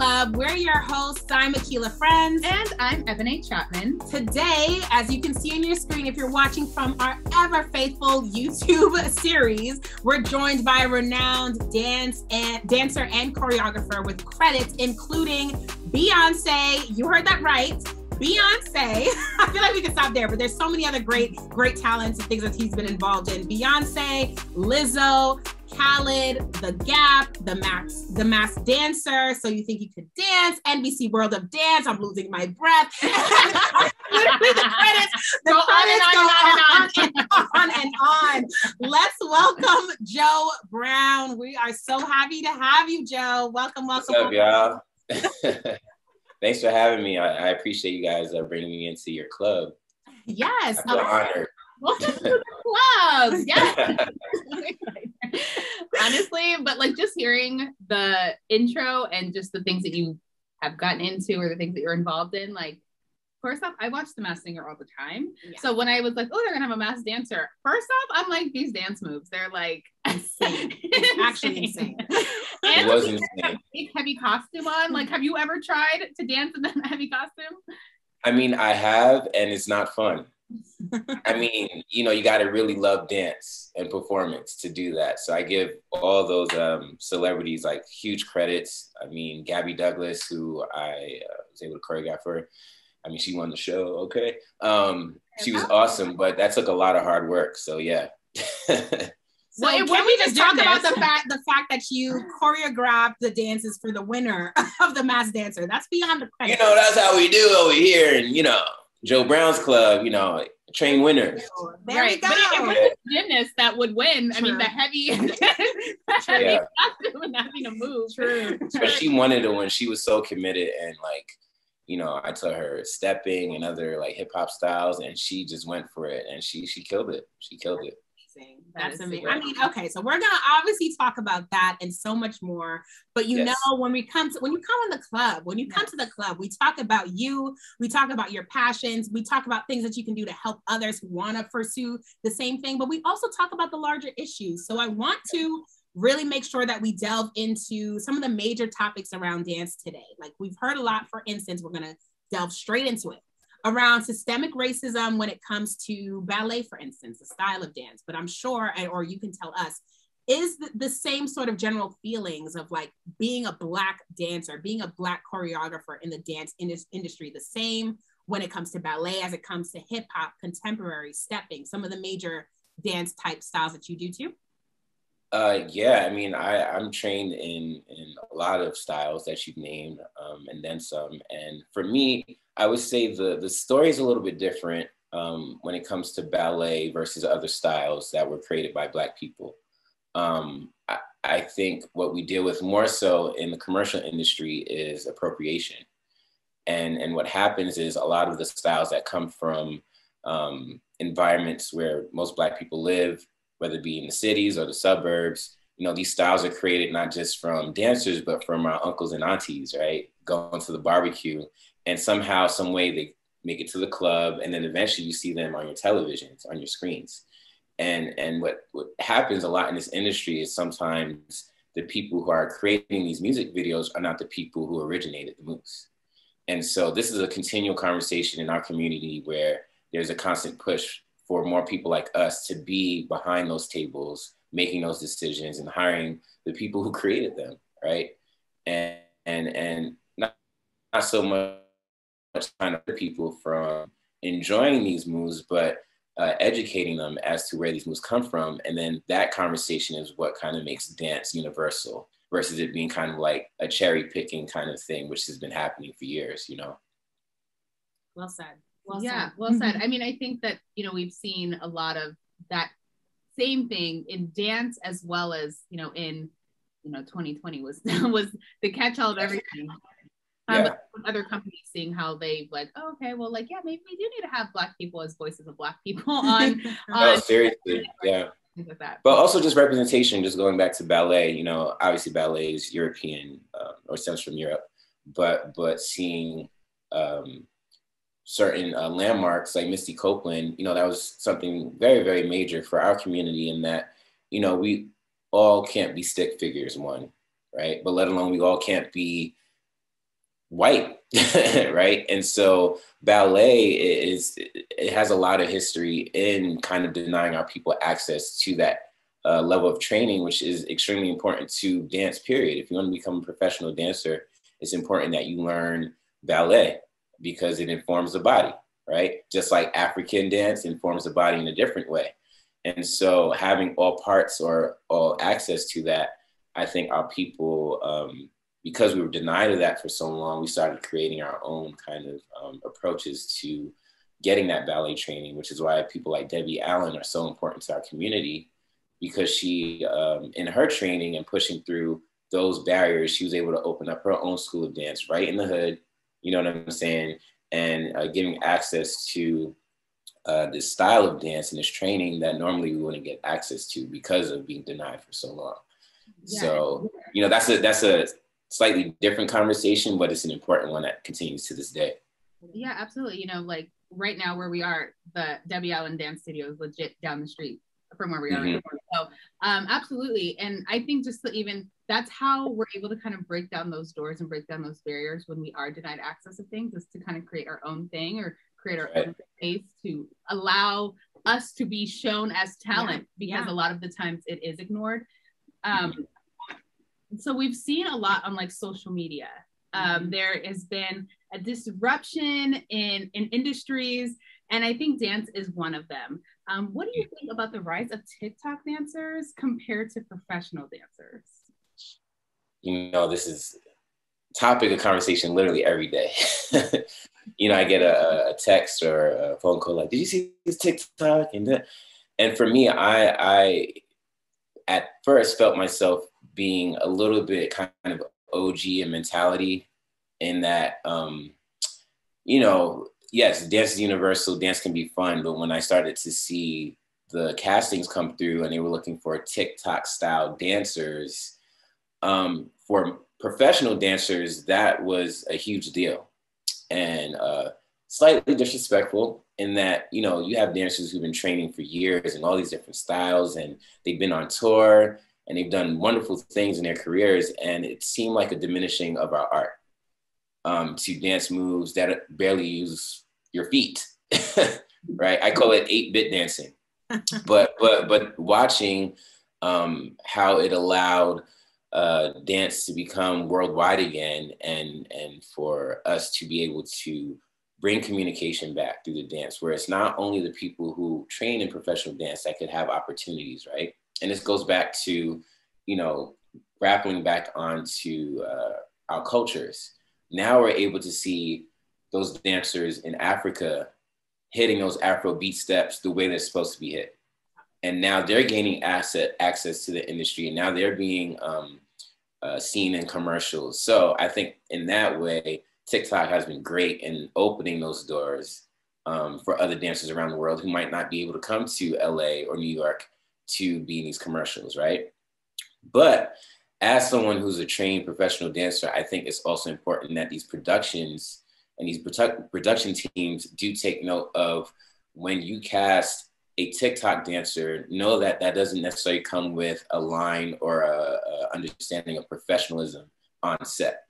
Club. We're your hosts. I'm Akila Friends. And I'm Ebony Chapman. Today, as you can see on your screen, if you're watching from our ever faithful YouTube series, we're joined by a renowned dancer and choreographer with credits including Beyonce. You heard that right. Beyonce. I feel like we can stop there, but there's so many other great talents and things that he's been involved in. Beyonce, Lizzo, Khalid, The Gap, the Masked Dancer, So You Think You Could Dance, NBC World of Dance, I'm losing my breath. Literally the credits go on and on. Let's welcome Joe Brown. We are so happy to have you, Joe. Welcome. What's up, y'all? Thanks for having me. I appreciate you guys bringing me into your club. Yes. I feel honored. Welcome to the club. Yes. Honestly, but like just hearing the intro and just the things that you have gotten into or the things that you're involved in, like, first off, I watch The Masked Singer all the time. Yeah. So when I was like, oh, they're gonna have a masked dancer, first off, I'm like, these dance moves, they're like insane. It's actually insane. And it was insane. Big heavy costume on. Like, have you ever tried to dance in that heavy costume? I mean, I have, and it's not fun. I mean, you got to really love dance and performance to do that. So I give all those celebrities like huge credits. I mean, Gabby Douglas, who I was able to choreograph her. I mean, she won the show. Okay. She was awesome, but that took a lot of hard work. So yeah. So can we just talk about the fact that you choreographed the dances for the winner of the Masked Dancer? That's beyond the credit. That's how we do over here. And, Joe Brown's club, train winners. There we go. But it was the gymnast that would win. True. I mean, the heavy costume and having to move. True. But she wanted to win. She was so committed and like, I taught her stepping and other like hip hop styles, and she just went for it, and she killed it. She killed it. That's amazing. I mean, okay, so we're gonna obviously talk about that and so much more. But when you come to the club, we talk about you, we talk about your passions, we talk about things that you can do to help others who want to pursue the same thing, but we also talk about the larger issues. So I want to really make sure that we delve into some of the major topics around dance today. Like we've heard a lot, for instance, we're gonna delve straight into it. Around systemic racism when it comes to ballet, for instance, the style of dance. But I'm sure, or you can tell us, is the same sort of general feelings of like being a Black dancer, being a Black choreographer in the dance industry, the same when it comes to ballet as it comes to hip hop, contemporary, stepping, some of the major dance type styles that you do too? Yeah, I mean, I'm trained in a lot of styles that you've named, and then some. And for me, I would say the story is a little bit different when it comes to ballet versus other styles that were created by Black people. I think what we deal with more so in the commercial industry is appropriation. And what happens is a lot of the styles that come from environments where most Black people live, whether it be in the cities or the suburbs, these styles are created not just from dancers, but from our uncles and aunties, right? Going to the barbecue, and somehow, some way they make it to the club, and then eventually you see them on your televisions, on your screens. And what happens a lot in this industry is sometimes the people who are creating these music videos are not the people who originated the moves. And so this is a continual conversation in our community where there's a constant push for more people like us to be behind those tables, making those decisions and hiring the people who created them, right? And not so much trying to prevent people from enjoying these moves, but educating them as to where these moves come from. And then that conversation is what kind of makes dance universal versus it being kind of like a cherry picking kind of thing, which has been happening for years, Well said. Well said. I mean, I think that, we've seen a lot of that same thing in dance as well as, in, 2020 was the catch-all of everything. But other companies seeing how they like, oh, okay, well, like, yeah, maybe we do need to have Black people as voices of Black people on. Oh, seriously, yeah. Things like that. But also just representation, just going back to ballet, obviously ballet is European or stems from Europe, but seeing certain landmarks like Misty Copeland, that was something very, very major for our community in that, we all can't be stick figures, one, right? But let alone we all can't be white, right? And so ballet it has a lot of history in kind of denying our people access to that level of training, which is extremely important to dance, period. If you want to become a professional dancer, it's important that you learn ballet because it informs the body, right? Just like African dance informs the body in a different way. And so having all parts or all access to that, I think our people, because we were denied of that for so long, we started creating our own kind of approaches to getting that ballet training, which is why people like Debbie Allen are so important to our community, because she, in her training and pushing through those barriers, she was able to open up her own school of dance right in the hood, you know what I'm saying? And giving access to this style of dance and this training that normally we wouldn't get access to because of being denied for so long. Yeah. So, you know, that's a slightly different conversation, but it's an important one that continues to this day. Yeah, absolutely. You know, like right now where we are, the Debbie Allen Dance Studio is legit down the street from where we are. Mm-hmm. So absolutely. And I think just even that's how we're able to kind of break down those doors and break down those barriers when we are denied access to things, is to kind of create our own thing or create our own space to allow us to be shown as talent, because a lot of the times it is ignored. So we've seen a lot on like social media. There has been a disruption in industries, and I think dance is one of them. What do you think about the rise of TikTok dancers compared to professional dancers? You know, this is topic of conversation literally every day. You know, I get a text or a phone call like, did you see this TikTok? And for me, I at first felt myself being a little bit kind of OG in mentality, in that, you know, yes, dance is universal, dance can be fun, but when I started to see the castings come through and they were looking for TikTok style dancers, for professional dancers, that was a huge deal. And slightly disrespectful in that, you know, you have dancers who've been training for years in all these different styles, and they've been on tour and they've done wonderful things in their careers. And it seemed like a diminishing of our art to dance moves that barely use your feet, right? I call it 8-bit dancing. But watching how it allowed dance to become worldwide again, and for us to be able to bring communication back through the dance, where it's not only the people who train in professional dance that could have opportunities, right? And this goes back to, you know, grappling back onto our cultures. Now we're able to see those dancers in Africa hitting those Afrobeat steps the way they're supposed to be hit. And now they're gaining access to the industry, and now they're being seen in commercials. So I think in that way, TikTok has been great in opening those doors for other dancers around the world who might not be able to come to LA or New York to be in these commercials, right? But as someone who's a trained professional dancer, I think it's also important that these productions and these production teams do take note of, when you cast a TikTok dancer, know that that doesn't necessarily come with a line or a understanding of professionalism on set.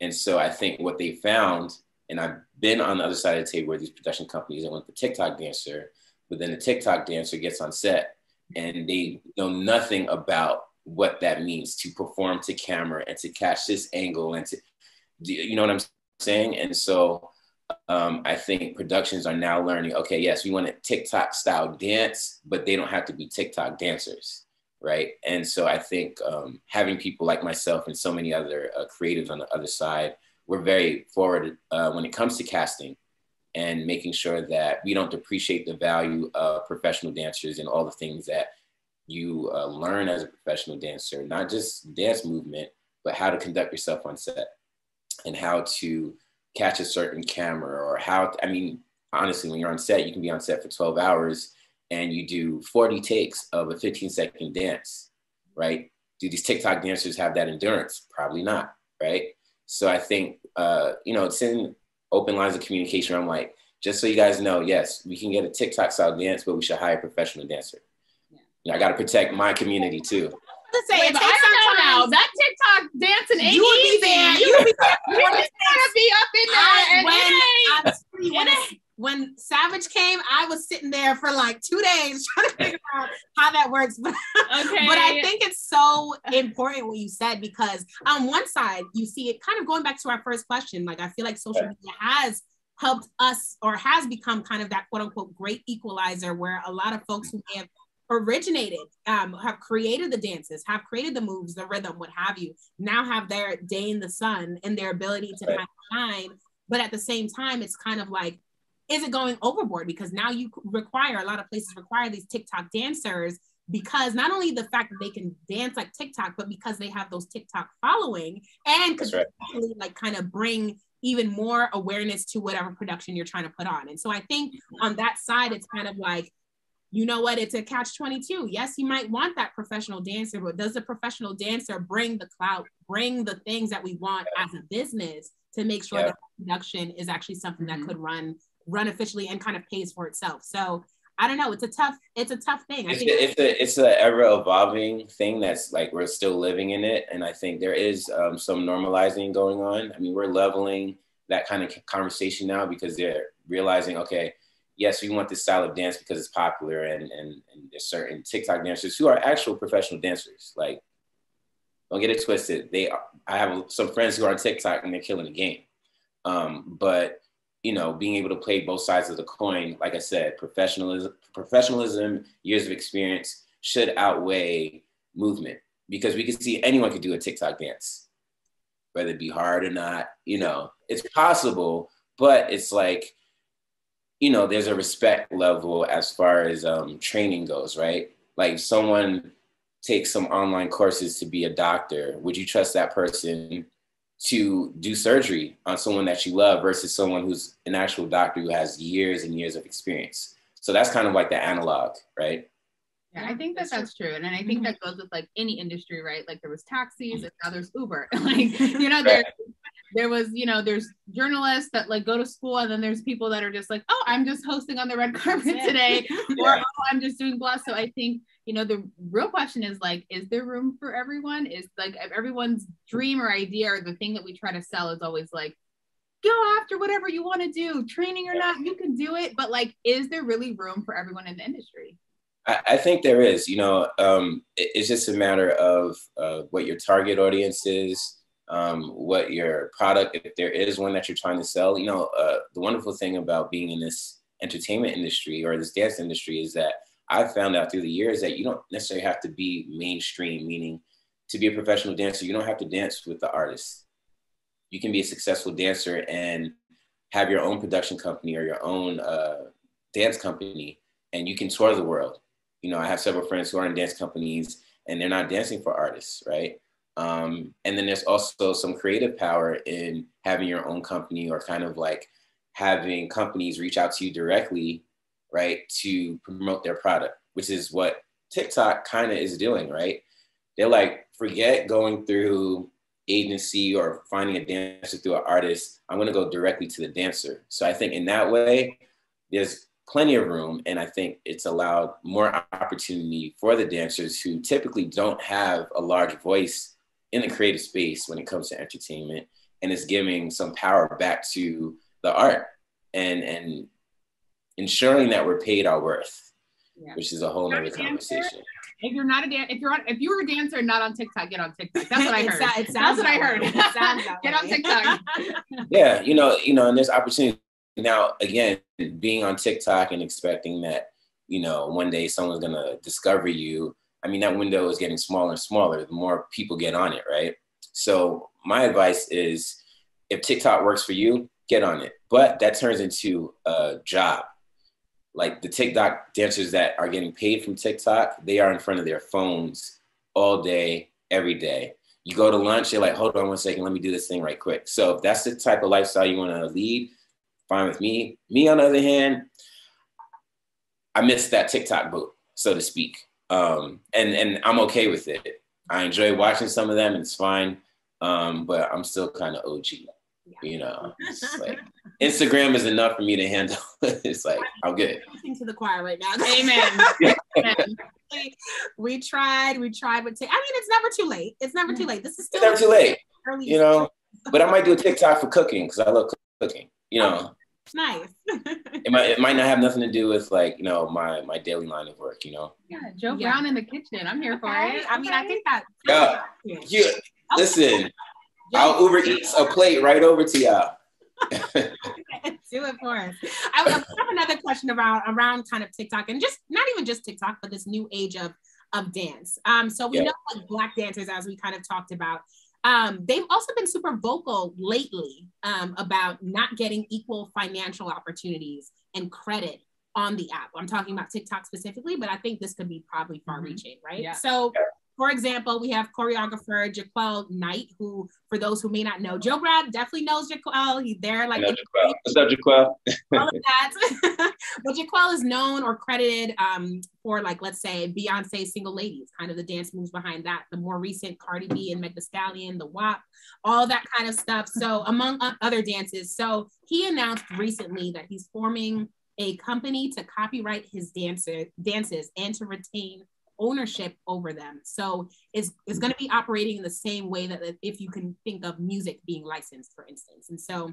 And so I think what they found, and I've been on the other side of the table where these production companies that want the TikTok dancer, but then the TikTok dancer gets on set and they know nothing about what that means to perform to camera and to catch this angle and to, you know what I'm saying? And so I think productions are now learning, okay, yes, we want a TikTok style dance, but they don't have to be TikTok dancers, right? And so I think having people like myself and so many other creatives on the other side, we're very forward when it comes to casting and making sure that we don't depreciate the value of professional dancers and all the things that you learn as a professional dancer, not just dance movement, but how to conduct yourself on set and how to catch a certain camera, or how, I mean, honestly, when you're on set, you can be on set for 12 hours and you do 40 takes of a 15-second dance, right? Do these TikTok dancers have that endurance? Probably not, right? So I think, you know, it's in open lines of communication. I'm like, just so you guys know, yes, we can get a TikTok style dance, but we should hire a professional dancer. Yeah. You know, I got to protect my community too. To say, wait, but I don't know now. That TikTok dancing ain't easy. You would be up in there. When Savage came, I was sitting there for like 2 days trying to figure out how that works. But I think it's so important what you said, because on one side, you see it kind of going back to our first question. Like, I feel like social media has helped us, or has become kind of that quote unquote great equalizer, where a lot of folks who may have originated, have created the dances, have created the moves, the rhythm, what have you, now have their day in the sun and their ability to kind of shine. But at the same time, it's kind of like, is it going overboard? Because now you require, a lot of places require these TikTok dancers, because not only the fact that they can dance like TikTok, but because they have those TikTok following, and could actually like kind of bring even more awareness to whatever production you're trying to put on. And so I think on that side, it's kind of like, you know what, it's a catch-22. Yes, you might want that professional dancer, but does the professional dancer bring the clout, bring the things that we want as a business to make sure that production is actually something that could run officially and kind of pays for itself? So I don't know. It's a tough thing. It's an ever evolving thing that's like, we're still living in it. And I think there is some normalizing going on. I mean, we're leveling that kind of conversation now, because they're realizing, okay, yes, we want this style of dance because it's popular, and there's certain TikTok dancers who are actual professional dancers. Like, don't get it twisted. I have some friends who are on TikTok and they're killing the game. But you know, being able to play both sides of the coin, like I said, professionalism, years of experience should outweigh movement, because we can see anyone could do a TikTok dance, whether it be hard or not. You know, it's possible, but it's like, you know, there's a respect level as far as training goes, right? Like, if someone takes some online courses to be a doctor, would you trust that person to do surgery on someone that you love versus someone who's an actual doctor who has years and years of experience? So that's kind of like the analog, right? Yeah, I think that's true. And I think that goes with like any industry, right? Like, there was taxis and now there's Uber. Like, you know, there was, you know, there's journalists that like go to school, and then there's people that are just like, oh, I'm just hosting on the red carpet today, or oh, I'm just doing blah. So I think, you know, the real question is like, is there room for everyone? Is like everyone's dream or idea, or the thing that we try to sell is always like, go after whatever you want to do, training or not, you can do it. But like, is there really room for everyone in the industry? I think there is. You know, it's just a matter of what your target audience is, what your product, if there is one that you're trying to sell. You know, the wonderful thing about being in this entertainment industry or this dance industry is that I've found out through the years that you don't necessarily have to be mainstream, meaning to be a professional dancer, you don't have to dance with the artist. You can be a successful dancer and have your own production company or your own dance company, and you can tour the world. You know, I have several friends who are in dance companies and they're not dancing for artists, right? And then there's also some creative power in having your own company, or kind of like having companies reach out to you directly, right, to promote their product, which is what TikTok kind of is doing, right? They're like, forget going through agency or finding a dancer through an artist. I'm going to go directly to the dancer. So I think in that way, there's plenty of room. And I think it's allowed more opportunity for the dancers who typically don't have a large voice in the creative space when it comes to entertainment. And it's giving some power back to the art and ensuring that we're paid our worth, which is a whole nother conversation. If you're not if you were a dancer and not on TikTok, get on TikTok. That's what I heard. That's what I heard. Get on TikTok. Yeah, you know, and there's opportunity. Now, again, being on TikTok and expecting that, you know, one day someone's going to discover you. I mean, that window is getting smaller and smaller the more people get on it, right? So my advice is, if TikTok works for you, get on it. But that turns into a job. Like the TikTok dancers that are getting paid from TikTok, they are in front of their phones all day, every day. You go to lunch, you're like, hold on 1 second, let me do this thing right quick. So if that's the type of lifestyle you want to lead, fine with me. Me, on the other hand, I missed that TikTok boat, so to speak. And I'm okay with it. I enjoy watching some of them, and it's fine. But I'm still kind of OG. You know, it's like Instagram is enough for me to handle. It's like, I'm good. To the choir right now. Amen. We tried with I mean, it's never too late. It's never too late. This is still never too late. Early, you know. But I might do a TikTok for cooking because I love cooking. You know. Nice. it might not have nothing to do with like, you know, my daily line of work, you know. Yeah, Joe Brown in the kitchen. I'm here for it. I mean, I think that. Yeah. Listen, I'll Uber Eats a plate right over to y'all. Do it for us. I have another question around kind of TikTok, and just not even just TikTok, but this new age of dance. So we know like Black dancers, as we kind of talked about. They've also been super vocal lately about not getting equal financial opportunities and credit on the app. I'm talking about TikTok specifically, but I think this could be probably far-reaching, right? Yeah. So, for example, we have choreographer Jaquel Knight, who, for those who may not know, Joe Brad definitely knows Jaquel. He's there, like, what's up, Jaquel? All of that. But Jaquel is known or credited for, like, let's say, Beyonce Single Ladies, kind of the dance moves behind that. The more recent Cardi B and Meg Thee Stallion, the WAP, all that kind of stuff. So, among other dances. So, he announced recently that he's forming a company to copyright his dances and to retain ownership over them. So it's going to be operating in the same way that if you can think of music being licensed, for instance. And so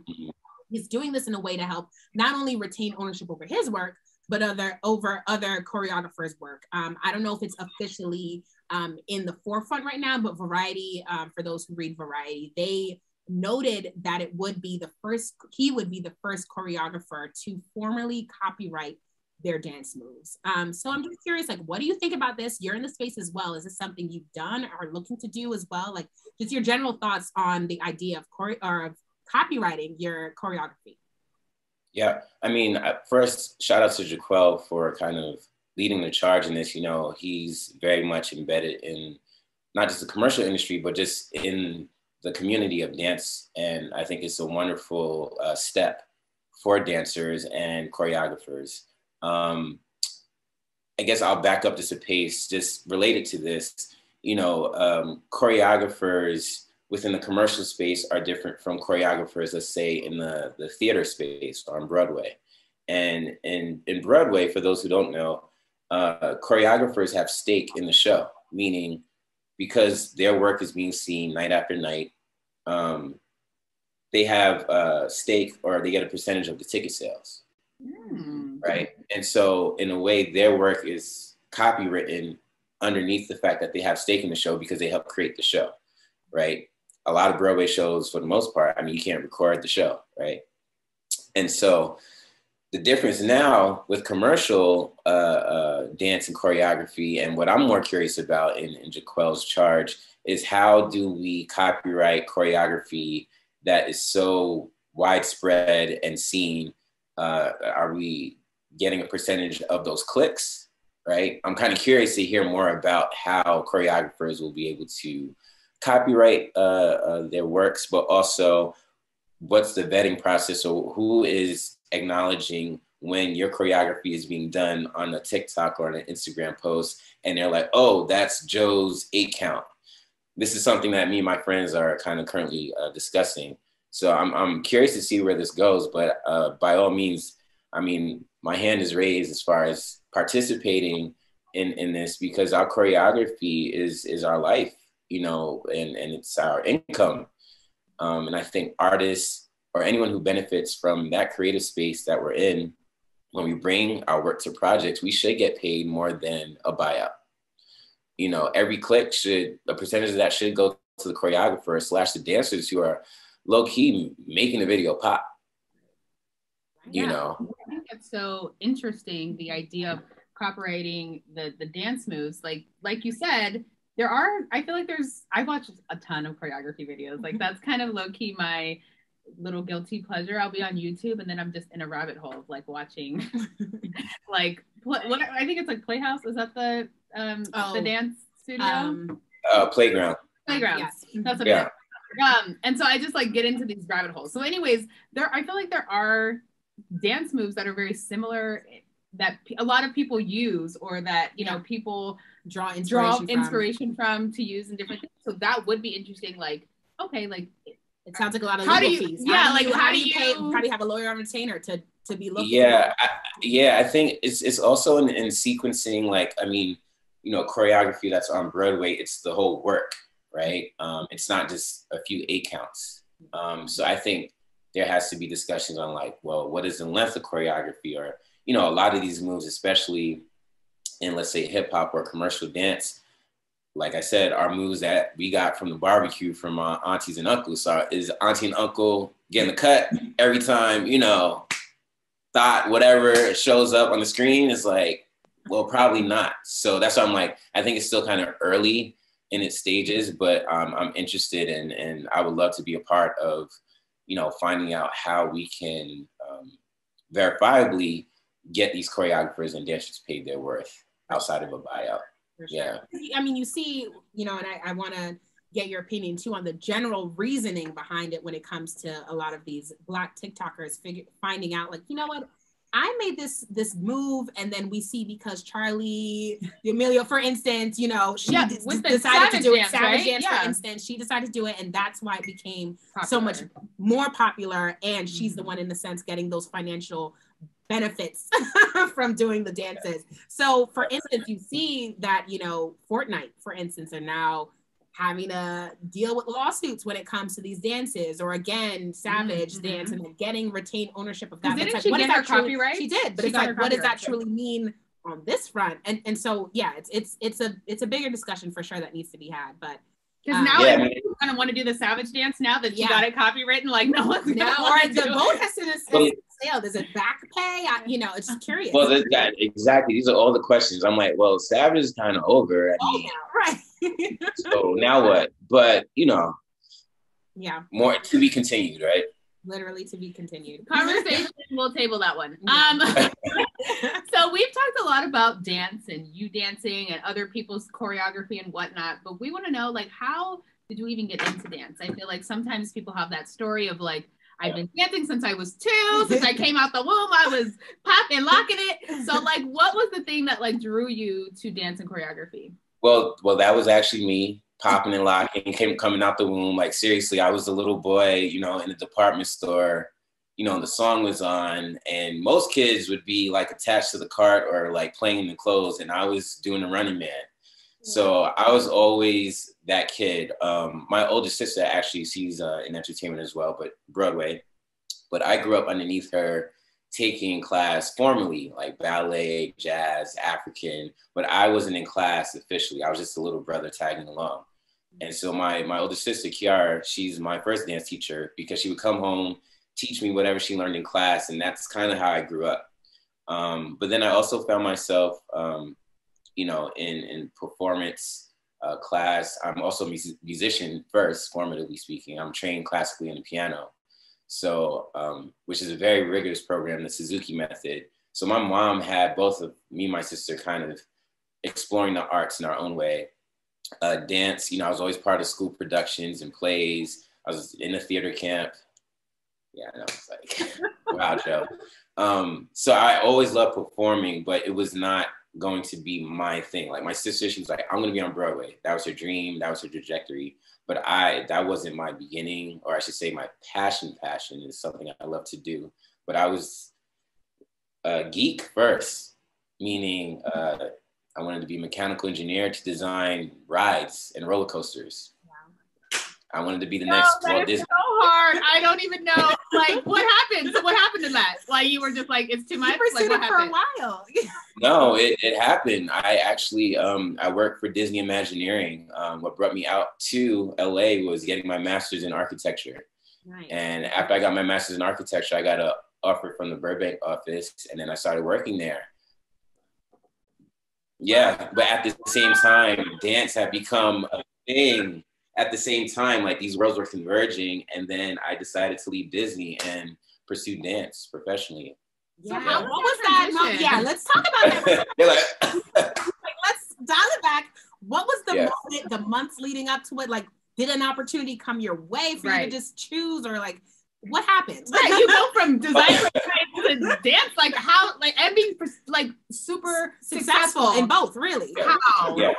he's doing this in a way to help not only retain ownership over his work, but over other choreographers' work. I don't know if it's officially in the forefront right now, but Variety, for those who read Variety, they noted that he would be the first choreographer to formally copyright their dance moves. So I'm just curious, like, what do you think about this? You're in the space as well. Is this something you've done or looking to do as well? Like, just your general thoughts on the idea of copywriting your choreography. Yeah, I mean, first, shout out to Jaquel for kind of leading the charge in this. You know, he's very much embedded in not just the commercial industry, but just in the community of dance. And I think it's a wonderful step for dancers and choreographers. I guess I'll back up just a pace, just related to this. You know, choreographers within the commercial space are different from choreographers, let's say, in the theater space or on Broadway. And in Broadway, for those who don't know, choreographers have stake in the show, meaning because their work is being seen night after night, they have a stake or they get a percentage of the ticket sales. Right. And so in a way, their work is copywritten underneath the fact that they have stake in the show because they help create the show. Right. A lot of Broadway shows, for the most part, I mean, you can't record the show. Right. And so the difference now with commercial dance and choreography, and what I'm more curious about in Jaquel's charge, is how do we copyright choreography that is so widespread and seen? Are we getting a percentage of those clicks, right? I'm kind of curious to hear more about how choreographers will be able to copyright their works, but also what's the vetting process? So who is acknowledging when your choreography is being done on a TikTok or an Instagram post, and they're like, oh, that's Joe's 8 count. This is something that me and my friends are kind of currently discussing. So I'm curious to see where this goes, but by all means, I mean, my hand is raised as far as participating in this, because our choreography is our life, you know, and it's our income. And I think artists or anyone who benefits from that creative space that we're in, when we bring our work to projects, we should get paid more than a buyout. You know, every click a percentage of that should go to the choreographer / the dancers who are low-key making the video pop. You know, I think it's so interesting, the idea of copywriting the dance moves. Like you said, I feel like I've watched a ton of choreography videos. Like, that's kind of low-key my little guilty pleasure. I'll be on YouTube and then I'm just in a rabbit hole of like watching like what I think it's like Playhouse. Is that the dance studio? Playground. Yes. That's what it is. And so I just like get into these rabbit holes. So anyways, I feel like there are dance moves that are very similar that a lot of people use, or that, you know, people draw inspiration from to use in different things. So that would be interesting. Like, okay, like it sounds like a lot of legal fees. How do you have a lawyer on retainer to be looking? I think it's also in sequencing. Like, I mean, you know, choreography that's on Broadway, it's the whole work, right? It's not just a few 8 counts. So I think there has to be discussions on like, well, what is the length of choreography? Or, you know, a lot of these moves, especially in, let's say, hip hop or commercial dance, like I said, our moves that we got from the barbecue from aunties and uncles. So is auntie and uncle getting the cut every time, you know, thought whatever shows up on the screen is like, well, probably not. So that's why I'm like, I think it's still kind of early in its stages, but I'm interested in, and I would love to be a part of, you know, finding out how we can verifiably get these choreographers and dancers paid their worth outside of a buyout. Sure. Yeah. I mean, you see, you know, and I want to get your opinion too on the general reasoning behind it when it comes to a lot of these Black TikTokers finding out like, you know what, I made this move, and then we see because Charlie D'Amelio, for instance, you know, she decided to do it. Savage Dance, for instance, she decided to do it, and that's why it became so much more popular. And she's the one, in a sense, getting those financial benefits from doing the dances. So, for instance, you see that, you know, Fortnite, for instance, are now having to deal with lawsuits when it comes to these dances, or again, Savage Dance, and then getting retained ownership of that. Didn't like, she get her copyright? She did, but it's like, what does that truly mean on this front? And so, yeah, it's a bigger discussion for sure that needs to be had. But because now everyone's gonna want to do the Savage Dance now that she got it copywritten. Like, no one's gonna or the boat has to sale. Is it back pay? You know, it's just curious. Well, exactly. These are all the questions. I'm like, well, Savage is kind of over. I mean, right. So now what? But you know, yeah, more to be continued, right? Literally to be continued. Conversation. We'll table that one. So we've talked a lot about dance and you dancing and other people's choreography and whatnot, but we want to know, like, how did you even get into dance? I feel like sometimes people have that story of like, I've been dancing since I was 2, since I came out the womb, I was popping, locking it. So like, what was the thing that like drew you to dance and choreography? Well, that was actually me popping and locking, coming out the womb. Like, seriously, I was a little boy, you know, in the department store, you know, the song was on, and most kids would be like attached to the cart or like playing in the clothes, and I was doing the Running Man. So I was always that kid. My older sister, actually, she's in entertainment as well, but Broadway. But I grew up underneath her, taking class formally, like ballet, jazz, African, but I wasn't in class officially. I was just a little brother tagging along. And so my older sister, Kiara, she's my first dance teacher, because she would come home, teach me whatever she learned in class. And that's kind of how I grew up. But then I also found myself, you know, in performance class. I'm also a musician first, formatively speaking. I'm trained classically in the piano. So, which is a very rigorous program, the Suzuki method. So my mom had both of me and my sister kind of exploring the arts in our own way. Dance, you know, I was always part of school productions and plays. I was in a theater camp. Yeah, I know, it's like, wow, Joe. So I always loved performing, but it was not going to be my thing. Like my sister, she was like, I'm gonna be on Broadway. That was her dream, that was her trajectory. But that wasn't my beginning, or I should say my passion is something I love to do. But I was a geek first, meaning I wanted to be a mechanical engineer to design rides and roller coasters. Wow. I wanted to be the next Walt Disney. So hard. I don't even know. Like, what happened? So what happened in that? Like, you were just like, it's too much? Like, what happened? For a while. No, it happened. I actually, I worked for Disney Imagineering. What brought me out to LA was getting my master's in architecture. Nice. And after I got my master's in architecture, I got an offer from the Burbank office, and then I started working there. Yeah, but at the same time, dance had become a thing. At the same time, like these worlds were converging, and then I decided to leave Disney and pursue dance professionally. Yeah, so what was that? Yeah, let's talk about that. Let's dial it back. What was the moment, the months leading up to it? Like, did an opportunity come your way for you to just choose, or like, what happened? Right, you go from design to dance, like how, like, and being like super successful in both, really. How? Yeah.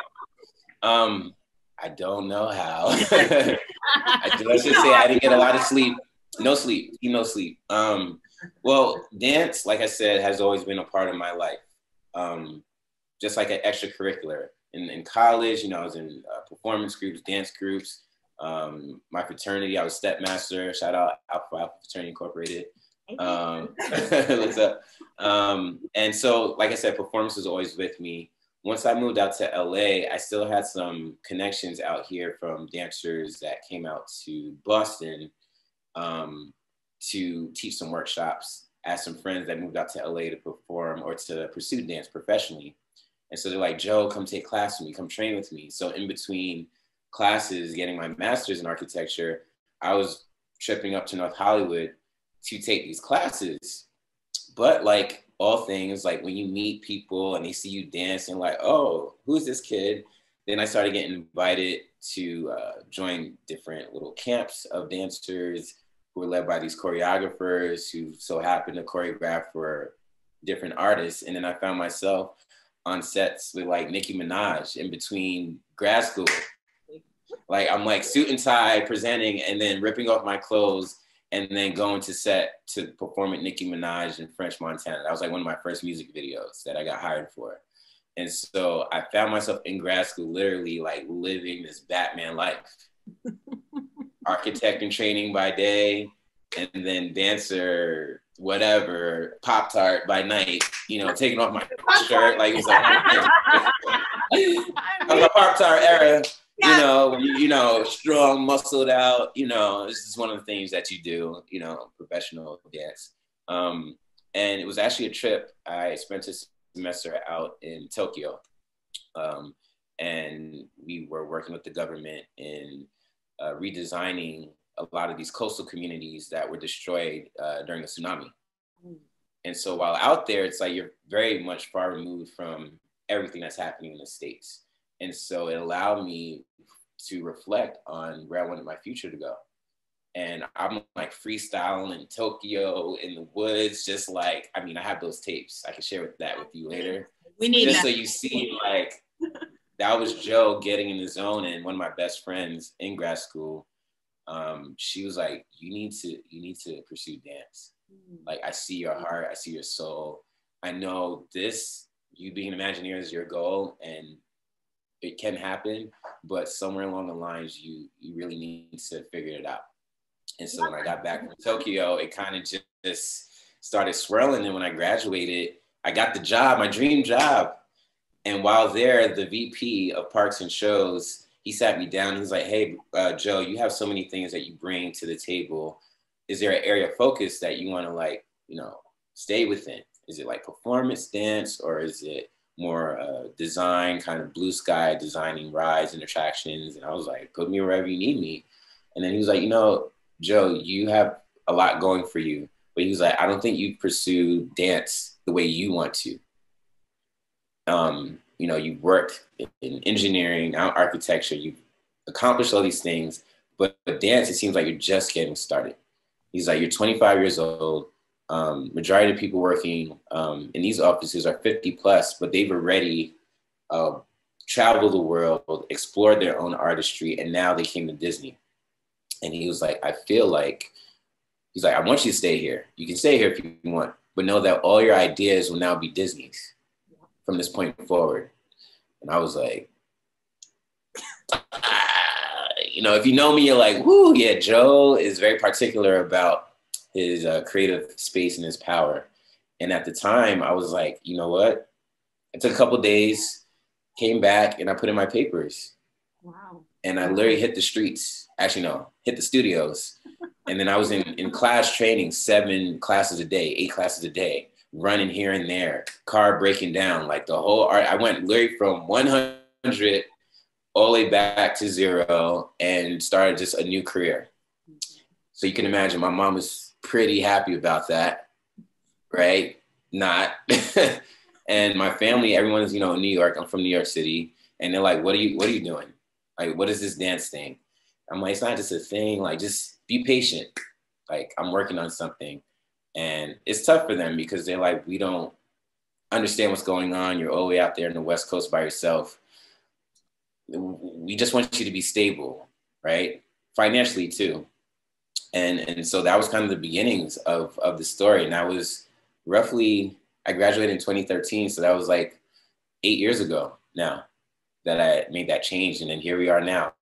I don't know how. Let's just say I didn't get a lot of sleep. No sleep. Well, dance, like I said, has always been a part of my life. Just like an extracurricular. in college, you know, I was in performance groups, dance groups. My fraternity, I was step master. Shout out Alpha Fraternity Incorporated. What's up? And so, like I said, performance was always with me. Once I moved out to LA, I still had some connections out here from dancers that came out to Boston to teach some workshops. I had some friends that moved out to LA to perform or to pursue dance professionally. And so they're like, Joe, come take class with me, come train with me. So in between classes, getting my master's in architecture, I was tripping up to North Hollywood to take these classes. But like all things, like when you meet people and they see you dancing, like, oh, who's this kid? Then I started getting invited to join different little camps of dancers who were led by these choreographers who so happened to choreograph for different artists. And then I found myself on sets with like Nicki Minaj in between grad school. Like I'm like suit and tie presenting and then ripping off my clothes and then going to set to perform with Nicki Minaj in French Montana. That was like one of my first music videos that I got hired for. And so I found myself in grad school, literally like living this Batman life. Architect and training by day, and then dancer, whatever, Pop-Tart by night, you know, taking off my shirt. Like it was a Pop-Tart era. You know, strong, muscled out, you know, this is one of the things that you do, you know, professional dance. And it was actually a trip. I spent a semester out in Tokyo. And we were working with the government in redesigning a lot of these coastal communities that were destroyed during the tsunami. And so while out there, it's like you're very much far removed from everything that's happening in the States. And so it allowed me to reflect on where I wanted my future to go. And I'm like freestyling in Tokyo, in the woods, just like, I mean, I have those tapes. I can share that with you later. We need just that. So you see, like, that was Joe getting in the zone. And one of my best friends in grad school, she was like, you need to pursue dance. Like, I see your heart, I see your soul. I know this, you being an Imagineer is your goal, and it can happen, but somewhere along the lines, you really need to figure it out. And so when I got back from Tokyo, it kind of just started swirling. And when I graduated, I got the job, my dream job. And while there, the VP of Parks and Shows, he sat me down. He was like, hey, Joe, you have so many things that you bring to the table. Is there an area of focus that you want to, like, you know, stay within? Is it like performance dance, or is it more design, kind of blue sky, designing rides and attractions? And I was like, put me wherever you need me. And then he was like, you know, Joe, you have a lot going for you. But he was like, I don't think you pursue dance the way you want to. You know, you've worked in engineering, architecture, you've accomplished all these things, but dance, it seems like you're just getting started. He's like, you're 25 years old. Majority of people working in these offices are 50 plus, but they've already traveled the world, explored their own artistry, and now they came to Disney. And he was like, I feel like, he's like, I want you to stay here. You can stay here if you want, but know that all your ideas will now be Disney's from this point forward. And I was like, you know, if you know me, you're like, whoo, yeah, Joe is very particular about his creative space and his power. And at the time, I was like, you know what? I took a couple of days, came back, and I put in my papers. Wow. And I literally hit the streets. Actually, no, hit the studios. And then I was in class training, 7 classes a day, 8 classes a day, running here and there, car breaking down, like the whole art. I went literally from 100 all the way back to 0 and started just a new career. So you can imagine my mom was pretty happy about that, right? Not. And my family, everyone's, you know, in New York. I'm from New York City. And they're like, what are you doing? Like, what is this dance thing? I'm like, it's not just a thing. Like, just be patient. Like, I'm working on something. And it's tough for them because they're like, we don't understand what's going on. You're all the way out there in the West Coast by yourself. We just want you to be stable, right? Financially too. And so that was kind of the beginnings of the story. And that was roughly, I graduated in 2013. So that was like 8 years ago now. that I made that change, and then here we are now.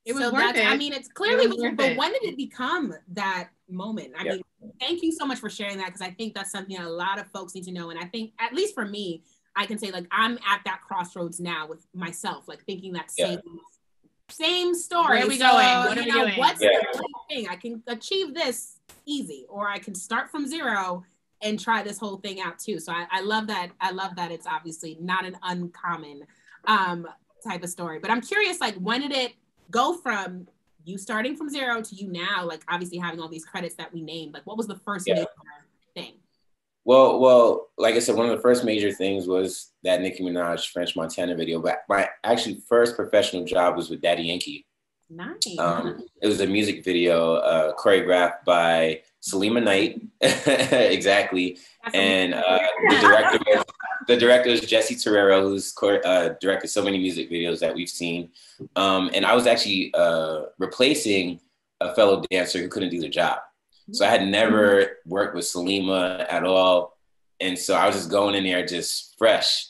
It was worth it. I mean, it's clearly worth it. But when did it become that moment? I mean, thank you so much for sharing that, because I think that's something that a lot of folks need to know. And I think, at least for me, I can say, like, I'm at that crossroads now with myself, like thinking that same story. Where are we going? What are we doing? What's the thing? I can achieve this easy, or I can start from zero and try this whole thing out too. So I love that. I love that it's obviously not an uncommon type of story. But I'm curious, like, when did it go from you starting from zero to you now, like, obviously having all these credits that we named? Like, what was the first major thing? Well, like I said, one of the first major things was that Nicki Minaj French Montana video. But my actually first professional job was with Daddy Yankee. Nice. It was a music video choreographed by Salima Knight. Exactly. And the director is Jesse Terrero, who's directed so many music videos that we've seen. And I was actually replacing a fellow dancer who couldn't do the job. So I had never worked with Salima at all. And so I was just going in there just fresh.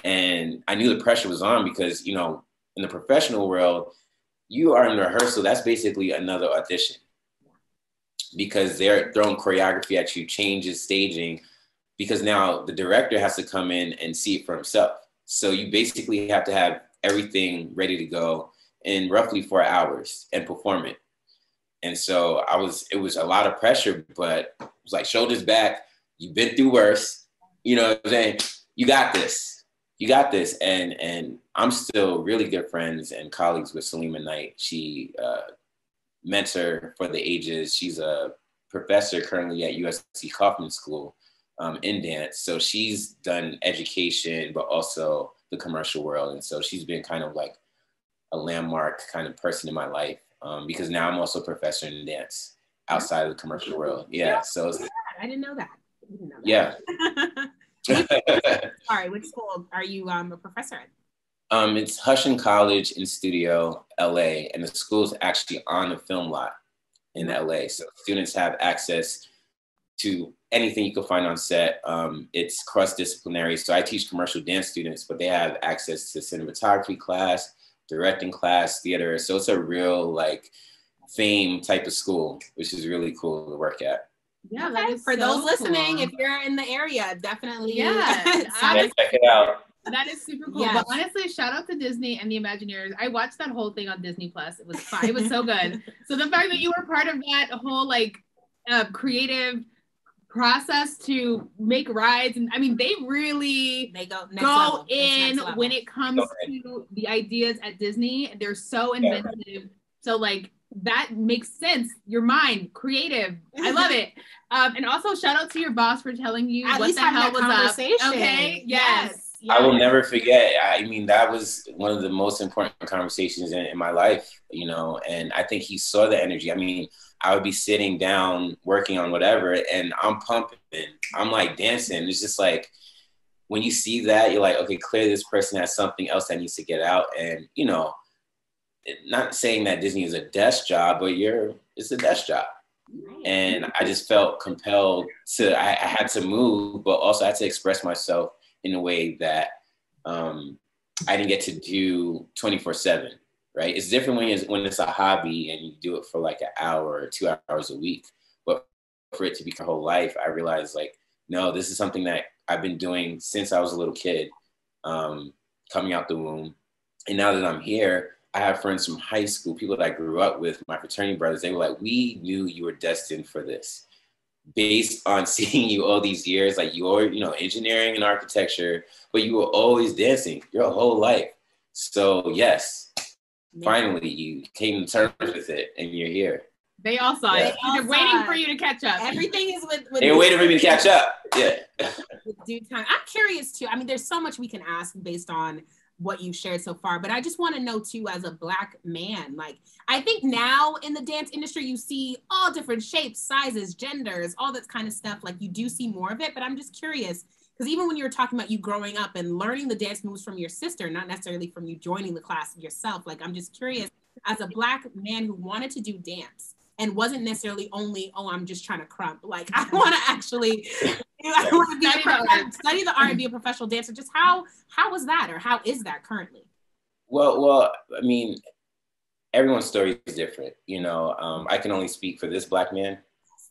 And I knew the pressure was on because, you know, in the professional world, you are in rehearsal. That's basically another audition, because they're throwing choreography at you, changes, staging, because now the director has to come in and see it for himself. So you basically have to have everything ready to go in roughly 4 hours and perform it. And so it was a lot of pressure, but it was like, shoulders back. You've been through worse. You know what I'm saying? You got this. You got this. And I'm still really good friends and colleagues with Salima Knight. She mentor for the ages. She's a professor currently at USC Kaufman School in dance. So she's done education, but also the commercial world. And so she's been kind of like a landmark kind of person in my life, because now I'm also a professor in dance outside of the commercial world. Yeah. So I didn't know that. Yeah. Sorry, which school are you a professor at? It's Hushin College in Studio, LA, and the school is actually on the film lot in LA. So students have access to anything you can find on set. It's cross-disciplinary. So I teach commercial dance students, but they have access to cinematography class, directing class, theater. So it's a real like fame type of school, which is really cool to work at. Yeah, that is for so those listening, cool. If you're in the area, definitely check it out. That is super cool. Yes. But honestly, shout out to Disney and the Imagineers. I watched that whole thing on Disney Plus. It was fun. It was so good. So the fact that you were part of that whole like creative process to make rides, and I mean, they really go in when it comes to the ideas at Disney. They're so inventive. Yeah. So like that makes sense. Your mind, creative. I love it. And also shout out to your boss for telling you at what least the hell was up. Okay. Yes. I will never forget. I mean, that was one of the most important conversations in my life, you know, and I think he saw the energy. I mean, I would be sitting down working on whatever and I'm pumping. I'm like dancing. It's just like, when you see that, you're like, okay, clearly this person has something else that needs to get out. And, you know, not saying that Disney is a desk job, but it's a desk job. And I just felt compelled I had to move, but also I had to express myself in a way that I didn't get to do 24/7, right? It's different when it's a hobby and you do it for like an hour or 2 hours a week. But for it to be my whole life, I realized like, no, this is something that I've been doing since I was a little kid, coming out the womb. And now that I'm here, I have friends from high school, people that I grew up with, my fraternity brothers. They were like, we knew you were destined for this. Based on seeing you all these years, like you're, you know, engineering and architecture, but you were always dancing your whole life. So yes, finally you came to terms with it and you're here. They all saw it. They're waiting for you to catch up. Everything is with they're waiting for me to catch up. Yeah. With due time. I'm curious too. I mean, there's so much we can ask based on what you've shared so far, but I just want to know too, as a Black man, like I think now in the dance industry, you see all different shapes, sizes, genders, all that kind of stuff. Like you do see more of it, but I'm just curious because even when you were talking about you growing up and learning the dance moves from your sister, not necessarily from you joining the class yourself, like I'm just curious as a Black man who wanted to do dance and wasn't necessarily only, oh, I'm just trying to crump. Like I want to actually study the art and be a professional dancer. Just how was that, or how is that currently? Well, I mean, everyone's story is different. You know, I can only speak for this Black man,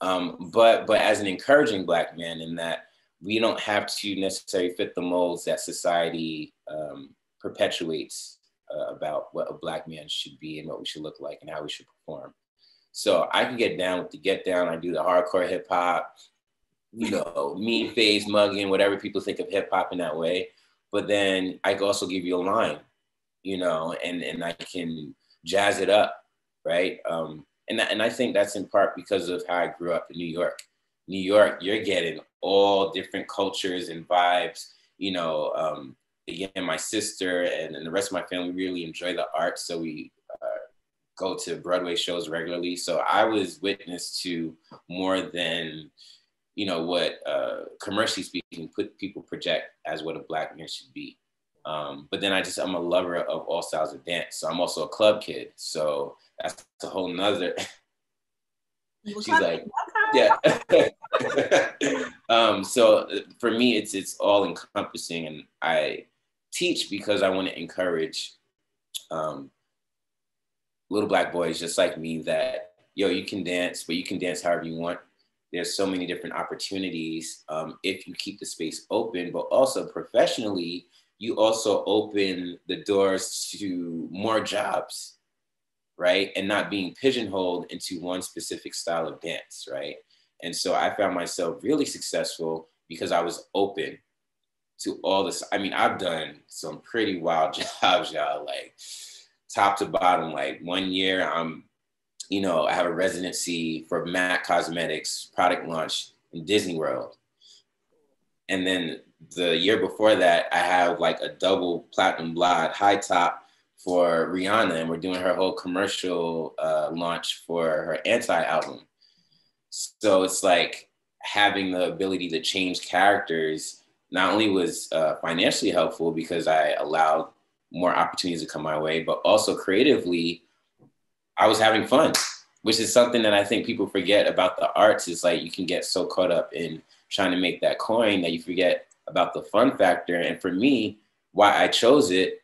but as an encouraging Black man, in that we don't have to necessarily fit the molds that society perpetuates about what a Black man should be and what we should look like and how we should perform. So I can get down with the get down. I do the hardcore hip hop, you know, mean face, mugging, whatever people think of hip hop in that way. But then I can also give you a line, you know, and I can jazz it up, right? And I think that's in part because of how I grew up in New York. New York, you're getting all different cultures and vibes. You know, again, my sister and the rest of my family really enjoy the arts, so we go to Broadway shows regularly. So I was witness to more than, you know, what commercially speaking, people project as what a Black man should be. But then I'm a lover of all styles of dance. So I'm also a club kid. So that's a whole nother. She's like, yeah. So for me, it's all encompassing, and I teach because I want to encourage little Black boys just like me that, yo, you can dance, but you can dance however you want. There's so many different opportunities if you keep the space open, but also professionally, you also open the doors to more jobs, right? And not being pigeonholed into one specific style of dance, right? And so I found myself really successful because I was open to all this. I mean, I've done some pretty wild jobs, y'all, like top to bottom. Like 1 year, you know, I have a residency for MAC Cosmetics product launch in Disney World. And then the year before that, I have like a double platinum blonde high top for Rihanna, and we're doing her whole commercial launch for her Anti album. So it's like having the ability to change characters not only was financially helpful because I allowed more opportunities to come my way, but also creatively, I was having fun, which is something that I think people forget about the arts. Is like you can get so caught up in trying to make that coin that you forget about the fun factor. And for me, why I chose it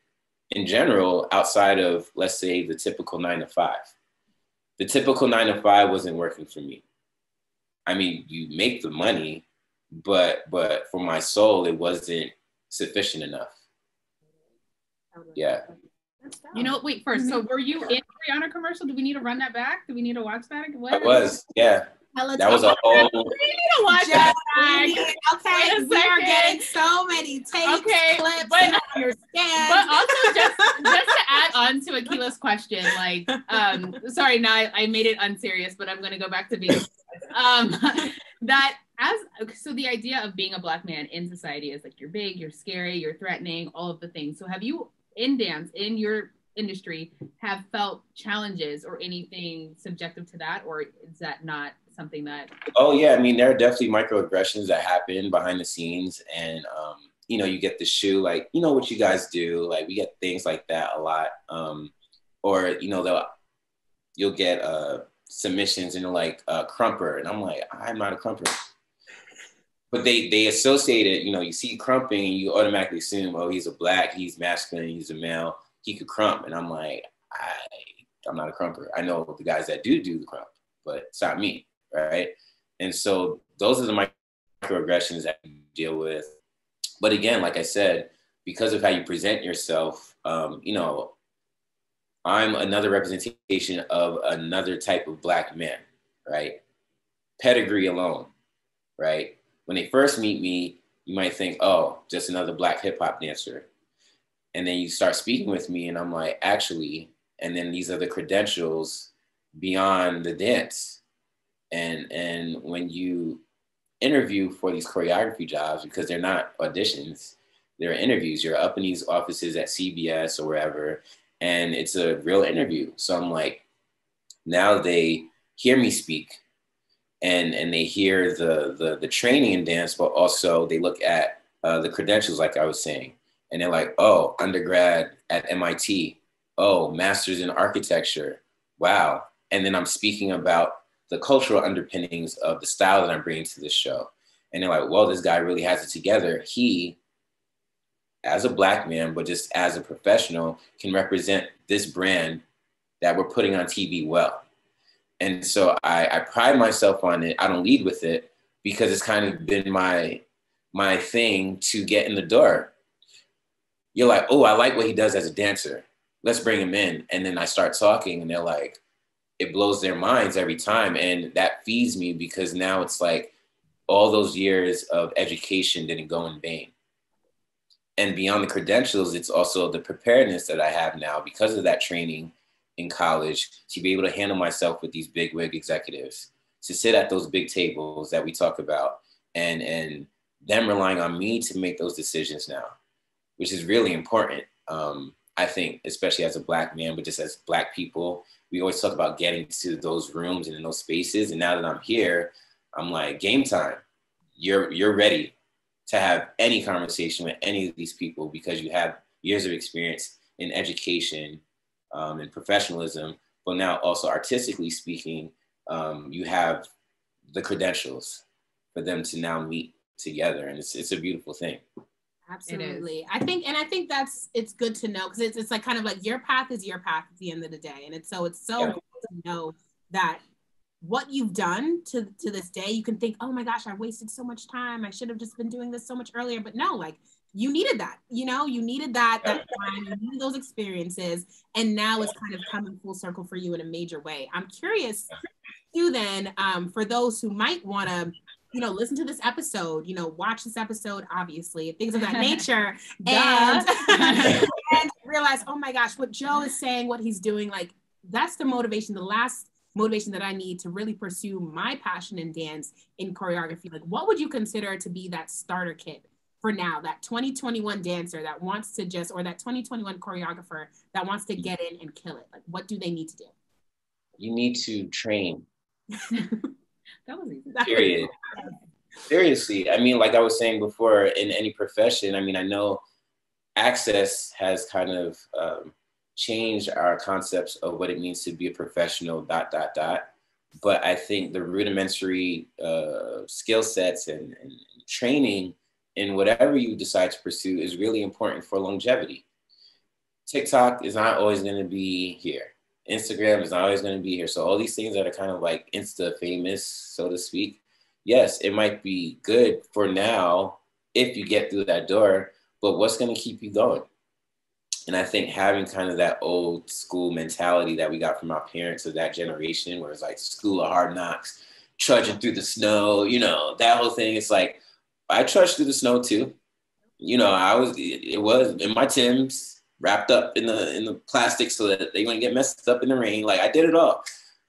in general, outside of, let's say, the typical 9 to 5. The typical 9 to 5 wasn't working for me. I mean, you make the money, but for my soul, it wasn't sufficient enough. Yeah. You know, wait, first, so were you in Rihanna commercial? Do we need to run that back? Do we need to watch that? I was, yeah. That was a whole. We need to watch that. Okay, we are getting so many takes, clips, but understand. But also just to add on to Akila's question, like, sorry, now I made it unserious, but I'm gonna go back to being so the idea of being a Black man in society is like you're big, you're scary, you're threatening, all of the things. So have you in dance, in your industry, have felt challenges or anything subjective to that, or is that not something that? Oh yeah, I mean, there are definitely microaggressions that happen behind the scenes, and you know, you get the shoe, like, you know what you guys do, like we get things like that a lot, or you know, you'll get submissions and they're like crumper, and I'm like, I'm not a crumper. But they associate it, you know, you see crumping and you automatically assume, oh, he's a Black, he's masculine, he's a male, he could crump. And I'm like, I'm not a crumper. I know the guys that do the crump, but it's not me, right? And so those are the microaggressions that you deal with. But again, like I said, because of how you present yourself, you know, I'm another representation of another type of Black man, right? Pedigree alone, right? When they first meet me, you might think, oh, just another Black hip hop dancer. And then you start speaking with me and I'm like, actually, and then these are the credentials beyond the dance. And when you interview for these choreography jobs, because they're not auditions, they're interviews, you're up in these offices at CBS or wherever, and it's a real interview. So I'm like, now they hear me speak. And they hear the training in dance, but also they look at the credentials, like I was saying, and they're like, oh, undergrad at MIT, oh, master's in architecture, wow. And then I'm speaking about the cultural underpinnings of the style that I'm bringing to this show. And they're like, well, this guy really has it together. He as a Black man, but just as a professional, can represent this brand that we're putting on TV well. And so I pride myself on it. I don't lead with it because it's kind of been my thing to get in the door. You're like, oh, I like what he does as a dancer. Let's bring him in. And then I start talking and they're like, it blows their minds every time. And that feeds me because now it's like all those years of education didn't go in vain. And beyond the credentials, it's also the preparedness that I have now because of that training in college to be able to handle myself with these big wig executives, to sit at those big tables that we talk about and them relying on me to make those decisions now, which is really important. I think, especially as a Black man, but just as Black people, we always talk about getting to those rooms and in those spaces. And now that I'm here, I'm like, game time. You're ready to have any conversation with any of these people because you have years of experience in education and professionalism, but now also artistically speaking, you have the credentials for them to now meet together. And it's a beautiful thing. Absolutely. I think it's good to know because it's like kind of like your path is your path at the end of the day. And it's so yeah. Cool to know that what you've done to this day, you can think, oh my gosh, I wasted so much time. I should have just been doing this so much earlier. But no, like you needed that, you needed that time, you needed those experiences. And now it's kind of coming full circle for you in a major way. I'm curious too then, for those who might want to, listen to this episode, watch this episode, obviously, things of that nature, and realize, oh my gosh, what Joe is saying, what he's doing, like that's the motivation, the last motivation that I need to really pursue my passion in dance, in choreography. Like, what would you consider to be that starter kit for now, that 2021 dancer that wants to or that 2021 choreographer that wants to get in and kill it? Like, what do they need to do? You need to train. That was easy. Period. Seriously. I mean, like I was saying before, in any profession, I mean, I know access has kind of changed our concepts of what it means to be a professional, ... But I think the rudimentary skill sets and training in whatever you decide to pursue is really important for longevity. TikTok is not always going to be here. Instagram is not always going to be here. So all these things that are kind of like Insta famous, so to speak, yes, it might be good for now if you get through that door, but what's going to keep you going? And I think having kind of that old school mentality that we got from our parents of that generation, where it's like school of hard knocks, trudging through the snow, that whole thing. It's like, I trudged through the snow too. It was in my Timbs, wrapped up in the plastic so that they wouldn't get messed up in the rain. Like I did it all.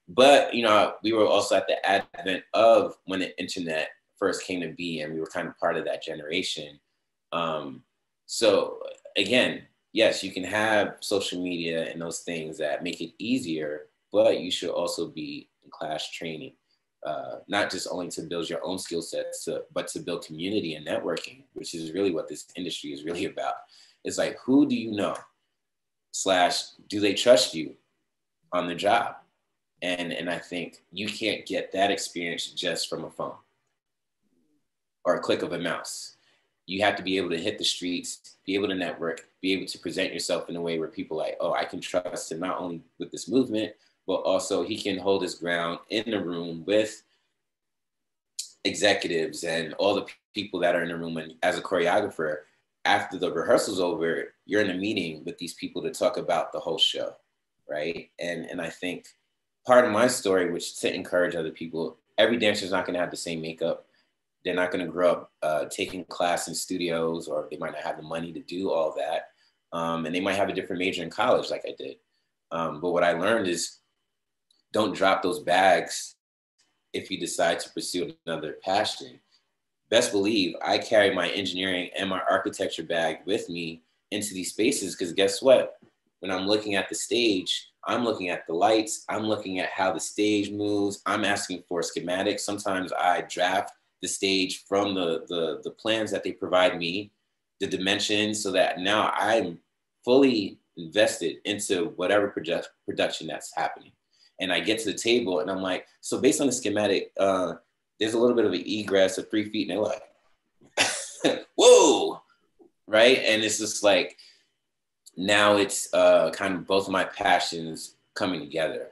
But, we were also at the advent of when the internet first came to be, and we were kind of part of that generation. So again, yes, you can have social media and those things that make it easier, but you should also be in class training, not just only to build your own skill sets, but to build community and networking, which is really what this industry is really about. It's like, who do you know? / do they trust you on the job? And I think you can't get that experience just from a phone or a click of a mouse. You have to be able to hit the streets, be able to network, be able to present yourself in a way where people are like, oh, I can trust him not only with this movement, but also he can hold his ground in the room with executives and all the people that are in the room. And as a choreographer, after the rehearsal's over, you're in a meeting with these people to talk about the whole show, right? And I think part of my story, which to encourage other people, every dancer is not going to have the same makeup. They're not going to grow up taking class in studios, or they might not have the money to do all that. And they might have a different major in college like I did. But what I learned is don't drop those bags if you decide to pursue another passion. Best believe I carry my engineering and my architecture bag with me into these spaces, because guess what? When I'm looking at the stage, I'm looking at the lights, I'm looking at how the stage moves, I'm asking for schematics. Sometimes I draft the stage from the plans that they provide me, the dimensions, so that now I'm fully invested into whatever production that's happening. And I get to the table and I'm like, so based on the schematic, there's a little bit of an egress of 3 feet, and they're like, whoa, right? And it's just like, now it's kind of both of my passions coming together.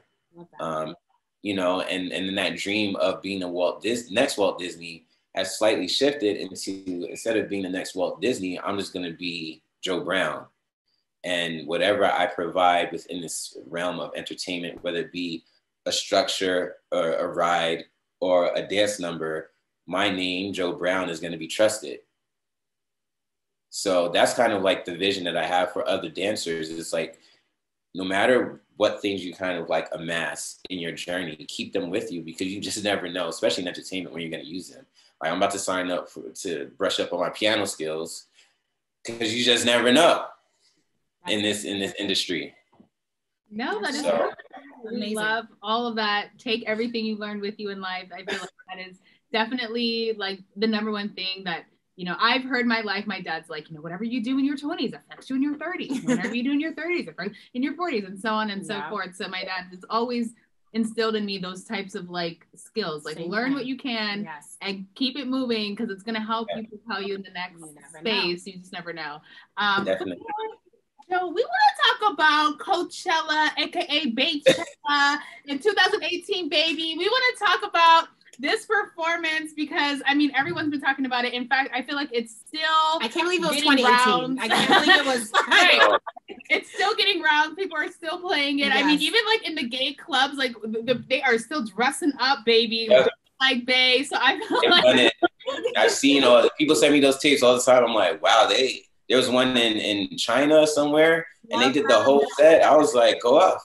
You know, and then that dream of being the next Walt Disney has slightly shifted into, instead of being the next Walt Disney, I'm just going to be Joe Brown. And whatever I provide within this realm of entertainment, whether it be a structure or a ride or a dance number, my name, Joe Brown, is going to be trusted. So that's kind of like the vision that I have for other dancers. It's like, no matter what things you kind of like amass in your journey, keep them with you, because you just never know, especially in entertainment, when you're going to use them. Like, I'm about to sign up to brush up on my piano skills, because you just never know in this industry. No, that is we love all of that. Take everything you learned with you in life. I feel like that is definitely like the number one thing that, you know, I've heard my life. My dad's like, you know, whatever you do in your 20s affects you in your 30s. Whatever you do in your 30s affects in your 40s, and so on and so forth. So my dad has always instilled in me those types of like skills, like learn what you can and keep it moving, because it's going to help you propel you in the next space. You just never know. Definitely. So we want to talk about Coachella, aka BEYCHELLA, in 2018, baby. We want to talk about this performance because, I mean, everyone's been talking about it. In fact, I feel like it's still, I can't believe it was 2018. I can't believe it was. Right. It's still getting round. People are still playing it. Yes. I mean, even like in the gay clubs, like they are still dressing up, baby, like Bey. So I feel like I've seen all the people send me those tapes all the time. I'm like, wow, there was one in China somewhere, and they did the whole set. I was like, go up,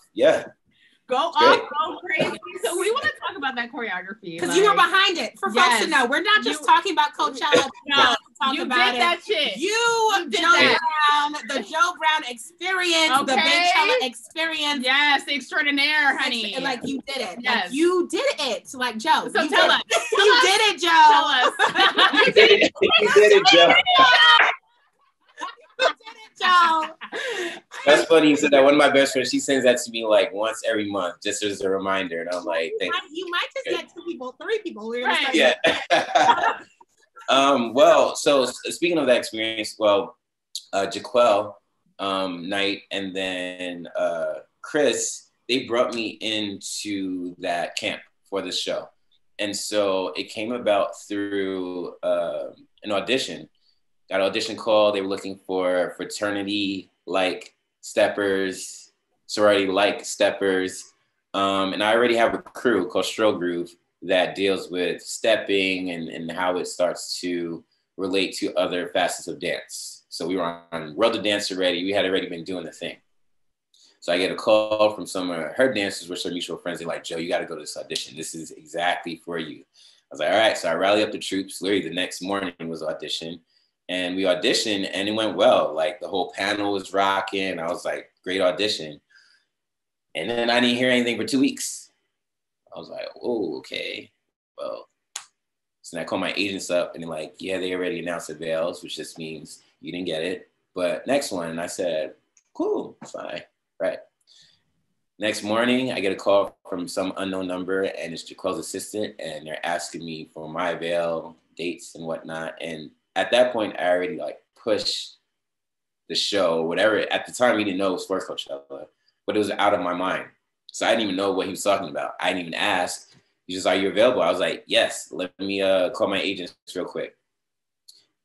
go up, go crazy. So we want to talk about that choreography, because you were behind it. For folks to know, we're not just talking about Coachella. No, you did that shit. You did Joe Brown, the Joe Brown experience, the BEYCHELLA experience. Yes, the extraordinaire, honey. Like you did it. Yes, like, you did it. Like Joe. So tell us. You did it, Joe. Tell us. You did it. You did it, Joe. Joe. That's funny you said that. One of my best friends, she sends that to me like once every month, just as a reminder. And I'm like, you might just get 2 people, 3 people. Right. Yeah. Well, so speaking of that experience, Jaquel Knight and then Chris, they brought me into that camp for the show. And so it came about through an audition. Got an audition call. They were looking for fraternity-like steppers, sorority-like steppers. And I already have a crew called Stroll Groove that deals with stepping and how it starts to relate to other facets of dance. So we were on World of Dance already. We had already been doing the thing. So I get a call from some of her dancers, which are mutual friends. They're like, Joe, you got to go to this audition. This is exactly for you. I was like, all right. So I rally up the troops. Literally the next morning was audition. And we auditioned and it went well. Like the whole panel was rocking. I was like, great audition. And then I didn't hear anything for 2 weeks. I was like, oh, okay. Well, so I called my agents up and they're like, yeah, they already announced the veils, which just means you didn't get it. But next one. And I said, cool, fine, right. Next morning, I get a call from some unknown number and it's Jaquel's assistant and they're asking me for my veil dates and whatnot. And at that point, I already like pushed the show, whatever. At the time, we didn't know it was for Coachella, but it was out of my mind. So I didn't even know what he was talking about. I didn't even ask. He just, are you available? I was like, yes, let me call my agents real quick.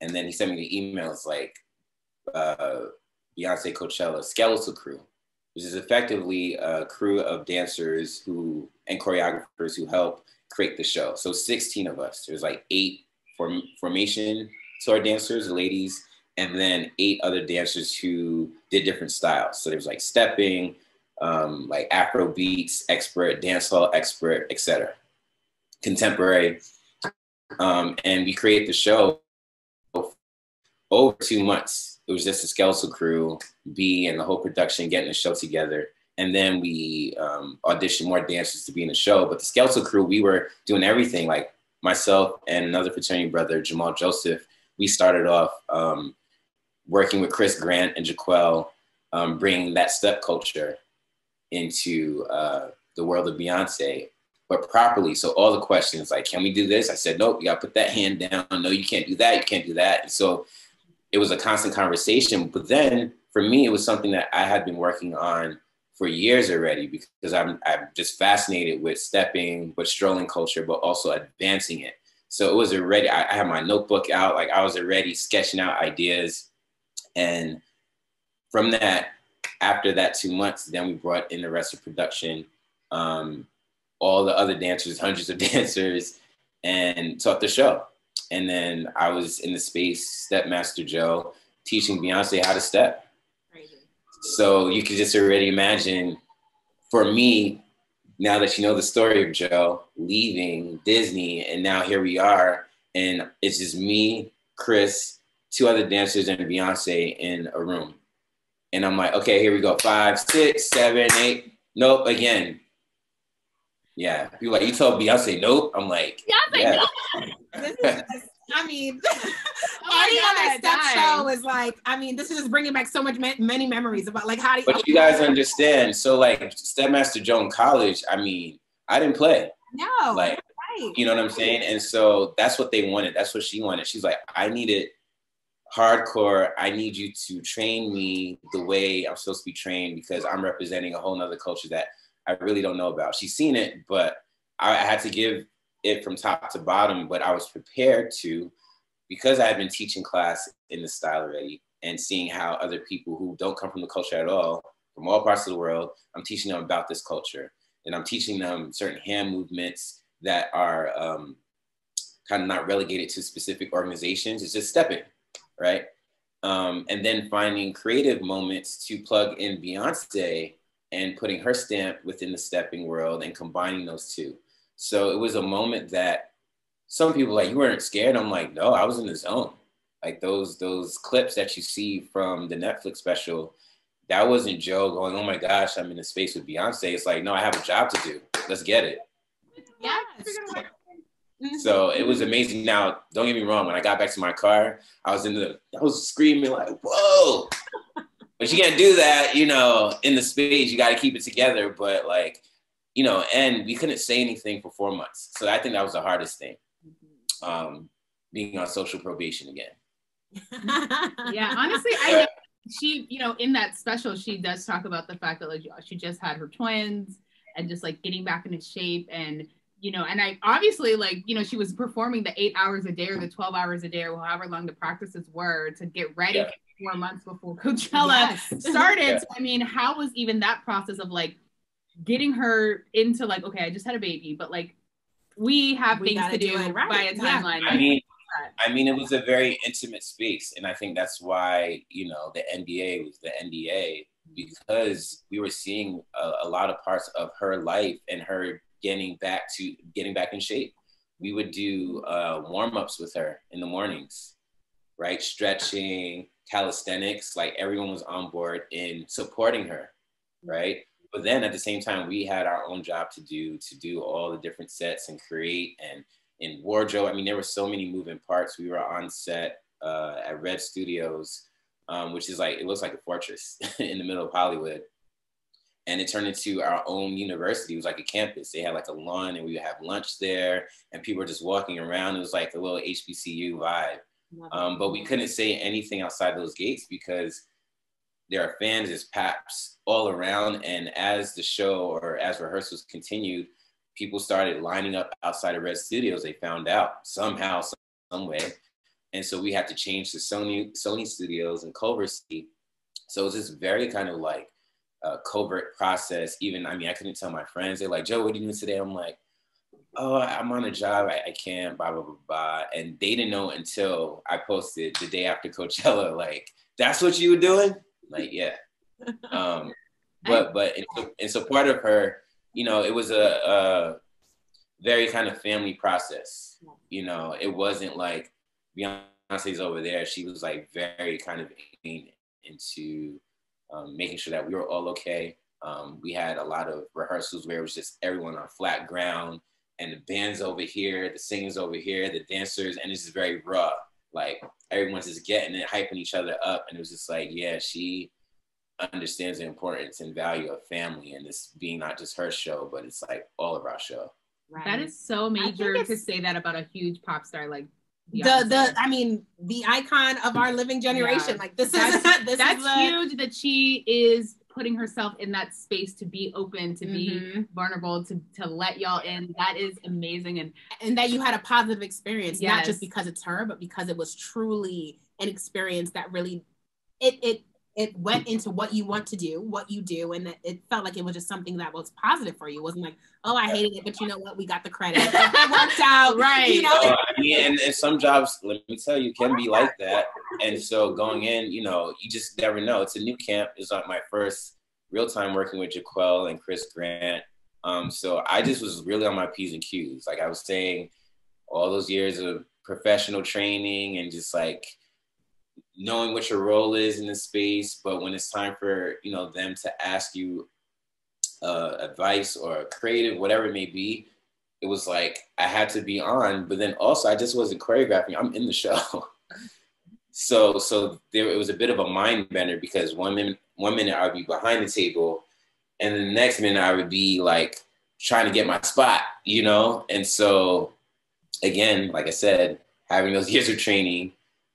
And then he sent me the email. It's like Beyonce Coachella Skeletal Crew, which is effectively a crew of dancers and choreographers who help create the show. So 16 of us. There's like 8 formation tour dancers, the ladies, and then 8 other dancers who did different styles. So there was like stepping, like Afro beats expert, dancehall expert, etc. Contemporary. And we created the show over 2 months. It was just a skeletal crew, B, and the whole production getting the show together. And then we auditioned more dancers to be in the show. But the skeletal crew, we were doing everything. Like myself and another fraternity brother, Jamal Joseph, we started off working with Chris Grant and Jaquel, bringing that step culture into the world of Beyonce, but properly. So all the questions like, can we do this? I said, nope, you gotta put that hand down. No, you can't do that. You can't do that. And so it was a constant conversation. But then for me, it was something that I had been working on for years already, because I'm just fascinated with stepping, with strolling culture, but also advancing it. So it was already, I had my notebook out, like I was already sketching out ideas. And from that, after that 2 months, then we brought in the rest of production, all the other dancers, hundreds of dancers, and taught the show. And then I was in the space, Step Master Joe, teaching Beyonce how to step. Crazy. So you can just already imagine, for me, now that you know the story of Joe, leaving Disney, and now here we are, and it's just me, Chris, 2 other dancers, and Beyonce in a room. And I'm like, okay, here we go. 5, 6, 7, 8. Nope, again. Yeah. People like, you told Beyonce nope? I'm like, Beyonce, yeah. nope. This is just, I mean, any other step show is like, I mean, this is just bringing back so much, many memories about like how do you. But you guys understand. So like Stepmaster Joe in college, I mean, I didn't play. No. Like, right. You know what I'm saying? And so that's what they wanted. That's what she wanted. She's like, I need it hardcore. I need you to train me the way I'm supposed to be trained, because I'm representing a whole nother culture that I really don't know about. She's seen it, but I had to give it from top to bottom, but I was prepared to, because I had been teaching class in this style already and seeing how other people who don't come from the culture at all, from all parts of the world, I'm teaching them about this culture. And I'm teaching them certain hand movements that are kind of not relegated to specific organizations. It's just stepping, right? And then finding creative moments to plug in Beyonce and putting her stamp within the stepping world and combining those two. So it was a moment that some people like, you weren't scared? I'm like, no, I was in the zone. Like those clips that you see from the Netflix special, that wasn't Joe going, oh my gosh, I'm in a space with Beyonce. It's like, no, I have a job to do. Let's get it. Yes. So it was amazing. Now, don't get me wrong. When I got back to my car, I was screaming like, whoa. But you can't do that, you know, in the space. You got to keep it together. But like, you know, and we couldn't say anything for 4 months. So I think that was the hardest thing, being on social probation again. Yeah, honestly, I she, you know, in that special, she does talk about the fact that like she just had her twins and just like getting back into shape, and you know, and I obviously like, you know, she was performing the 8 hours a day or the 12 hours a day or however long the practices were to get ready for 4 months before Coachella started. Yeah. So, I mean, how was even that process of like getting her into like, okay, I just had a baby, but like we have things to do by a timeline. Yeah. I mean, it was a very intimate space. And I think that's why, you know, the NBA was the NDA, because we were seeing a lot of parts of her life and her getting back in shape. We would do warm-ups with her in the mornings, right? Stretching, calisthenics, like everyone was on board in supporting her, right? But then at the same time, we had our own job to do all the different sets and create, and in wardrobe. I mean, there were so many moving parts. We were on set at Red Studios, which is like, it looks like a fortress in the middle of Hollywood. And it turned into our own university. It was like a campus. They had like a lawn, and we would have lunch there, and people were just walking around. It was like a little HBCU vibe. But we couldn't say anything outside those gates because there are fans, there's paps all around. And as the show or as rehearsals continued, people started lining up outside of Red Studios. They found out somehow, some way. And so we had to change to Sony Studios in Culver City. So it was this very kind of like covert process. Even, I mean, I couldn't tell my friends. They're like, Joe, what are you doing today? I'm like, oh, I'm on a job. I can't, blah, blah, blah, blah. And they didn't know until I posted the day after Coachella, like, that's what you were doing? Like, yeah. But in support of her, you know, it was a very kind of family process. You know, it wasn't like Beyonce's over there. She was like very kind of into making sure that we were all okay. We had a lot of rehearsals where it was just everyone on flat ground, and the band's over here, the singers over here, the dancers, and it's just very raw. Like everyone's just getting it, hyping each other up. And it was just like, yeah, she understands the importance and value of family, and this being not just her show, but it's like all of our show. Right. That is so major to say that about a huge pop star like the icon of our living generation. Like that's huge that she is putting herself in that space to be open, to be vulnerable, to let y'all in. That is amazing. And that you had a positive experience, not just because it's her, but because it was truly an experience that really, it went into what you want to do, what you do, and it felt like it was just something that was positive for you. It wasn't like, oh, I hated it, but you know what? We got the credit. It worked out. Right. You know? And some jobs, let me tell you, can be like that. And so going in, you know, you just never know. It's a new camp. It's like my first real time working with Jaquel and Chris Grant. So I just was really on my P's and Q's. Like I was saying, all those years of professional training and just like knowing what your role is in the space, but when it's time for, you know, them to ask you advice or creative, whatever it may be, it was like I had to be on, but then also I just wasn't choreographing. I'm in the show. So it was a bit of a mind bender because one minute I would be behind the table and the next minute I would be like trying to get my spot, you know? And so again, like I said, having those years of training,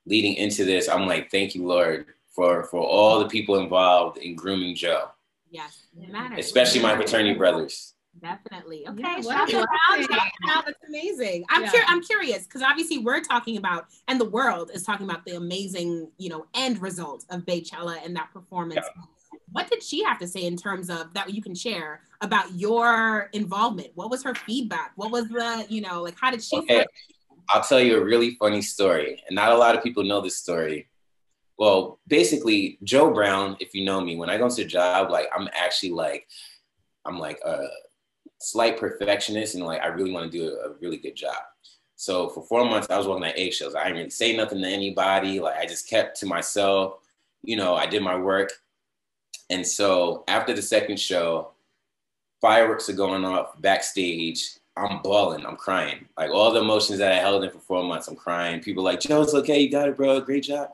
leading into this, I'm like, thank you, Lord, for all the people involved in grooming Joe. Yes, it matters. Especially my fraternity brothers. Definitely. Okay, yeah, that's amazing. I'm curious because obviously we're talking about, and the world is talking about the amazing, you know, end result of BEYCHELLA and that performance. Yeah. What did she have to say in terms of that you can share about your involvement? What was her feedback? What was the, you know, like how did she feel? I'll tell you a really funny story, and not a lot of people know this story. Well, basically, Joe Brown, if you know me, when I go to a job, like I'm like a slight perfectionist, and like I really want to do a really good job. So for 4 months, I was walking at eggshells. I didn't really say nothing to anybody. Like I just kept to myself. You know, I did my work. And so after the second show, fireworks are going off backstage. I'm bawling, I'm crying. Like all the emotions that I held in for 4 months, I'm crying. People are like, Joe, it's okay, you got it, bro, great job.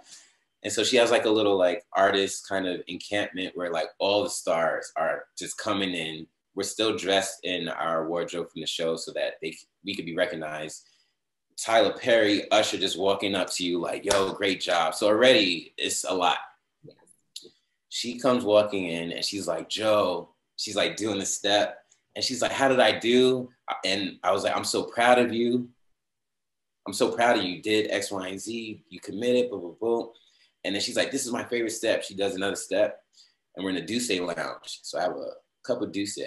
And so she has like a little like artist kind of encampment where like all the stars are just coming in. We're still dressed in our wardrobe from the show so that we could be recognized. Tyler Perry, Usher just walking up to you like, yo, great job. So already it's a lot. Yes. She comes walking in and she's like, Joe, she's like doing the step. And she's like, how did I do? And I was like, I'm so proud of you. I'm so proud of you. You did X, Y, and Z. You committed, boom, boom, boom. And then she's like, this is my favorite step. She does another step. And we're in the Douce lounge. So I have a cup of Douce.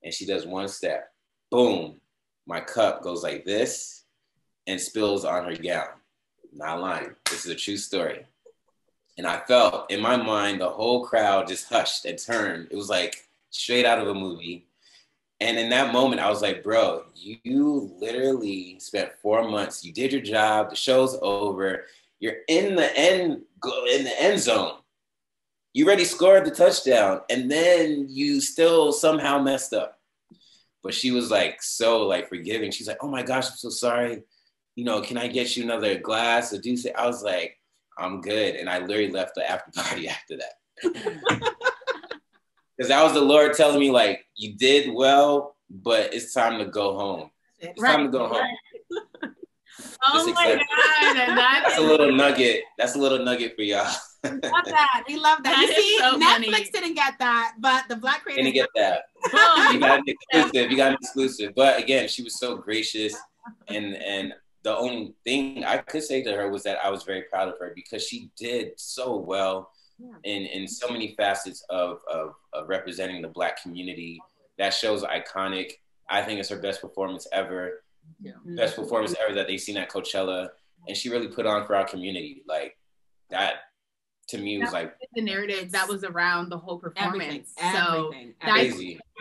And she does one step. Boom. My cup goes like this and spills on her gown. Not lying. This is a true story. And I felt in my mind, the whole crowd just hushed and turned. It was like straight out of a movie. And in that moment, I was like, bro, you literally spent 4 months. You did your job. The show's over. You're in the end zone. You already scored the touchdown. And then you still somehow messed up. But she was like, so like forgiving. She's like, oh my gosh, I'm so sorry. You know, can I get you another glass of Douce? I was like, I'm good. And I literally left the after party after that. Because that was the Lord telling me, like, you did well, but it's time to go home. It's time to go home. Oh my God. And that's a little nugget. That's a little nugget for y'all. We love that. We love that. You see, so Netflix funny. Didn't get that, but the Black creators didn't get that. You got an exclusive. You got an exclusive. But again, she was so gracious. And the only thing I could say to her was that I was very proud of her because she did so well. In so many facets of representing the Black community. That show's iconic. I think it's her best performance ever. Yeah. Best performance ever that they've seen at Coachella. And she really put on for our community. Like that to me was like the narrative that was around the whole performance. Everything. That's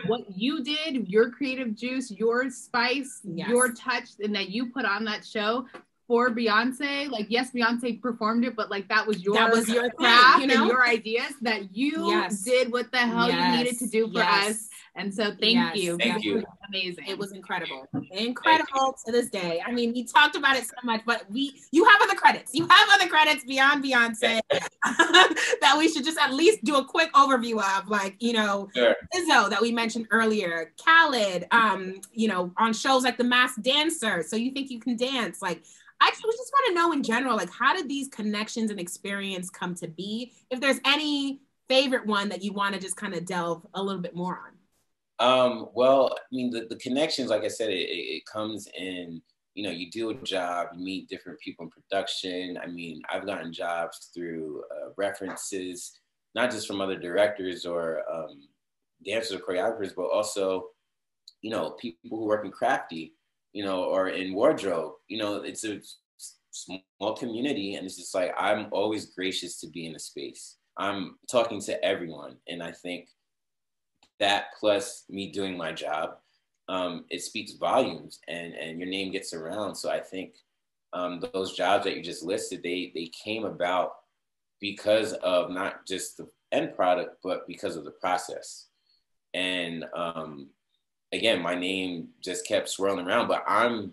what you did, your creative juice, your spice, your touch, and that you put on that show. For Beyonce, like yes, Beyonce performed it, but like that was your craft, you know? And your ideas that you did what the hell you needed to do for us. And so thank you. Thank you. Amazing. It was incredible. Incredible to this day. I mean, we talked about it so much, but you have other credits. You have other credits beyond Beyonce that we should just at least do a quick overview of, like, you know, sure. Lizzo that we mentioned earlier, Khalid, you know, on shows like The Masked Dancer. So You Think You Can Dance. Like, I just want to know in general, like, how did these connections and experience come to be? If there's any favorite one that you want to just kind of delve a little bit more on. Well, I mean, the connections, like I said, it comes in, you know, you do a job, you meet different people in production. I mean, I've gotten jobs through references, not just from other directors or dancers or choreographers, but also, you know, people who work in crafty, you know, or in wardrobe. You know, it's a small community, and it's just like, I'm always gracious to be in a space. I'm talking to everyone, and I think that plus me doing my job, it speaks volumes, and your name gets around. So I think those jobs that you just listed, they came about because of not just the end product, but because of the process. And again, my name just kept swirling around, but I'm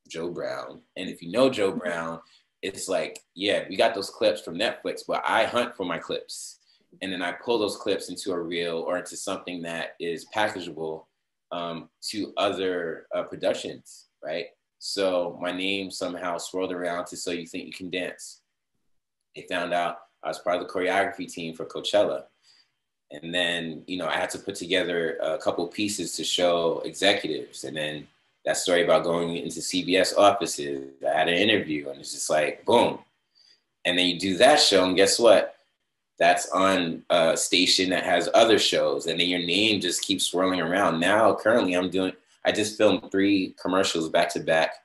Joe Brown. And if you know Joe Brown, it's like, yeah, we got those clips from Netflix, but I hunt for my clips. And then I pull those clips into a reel or into something that is packageable to other productions, right? So my name somehow swirled around to So You Think You Can Dance. They found out I was part of the choreography team for Coachella. And then, you know, I had to put together a couple pieces to show executives. And then that story about going into CBS offices, I had an interview, and it's just like, boom. And then you do that show, and guess what? That's on a station that has other shows, and then your name just keeps swirling around. Now, currently, I just filmed 3 commercials back to back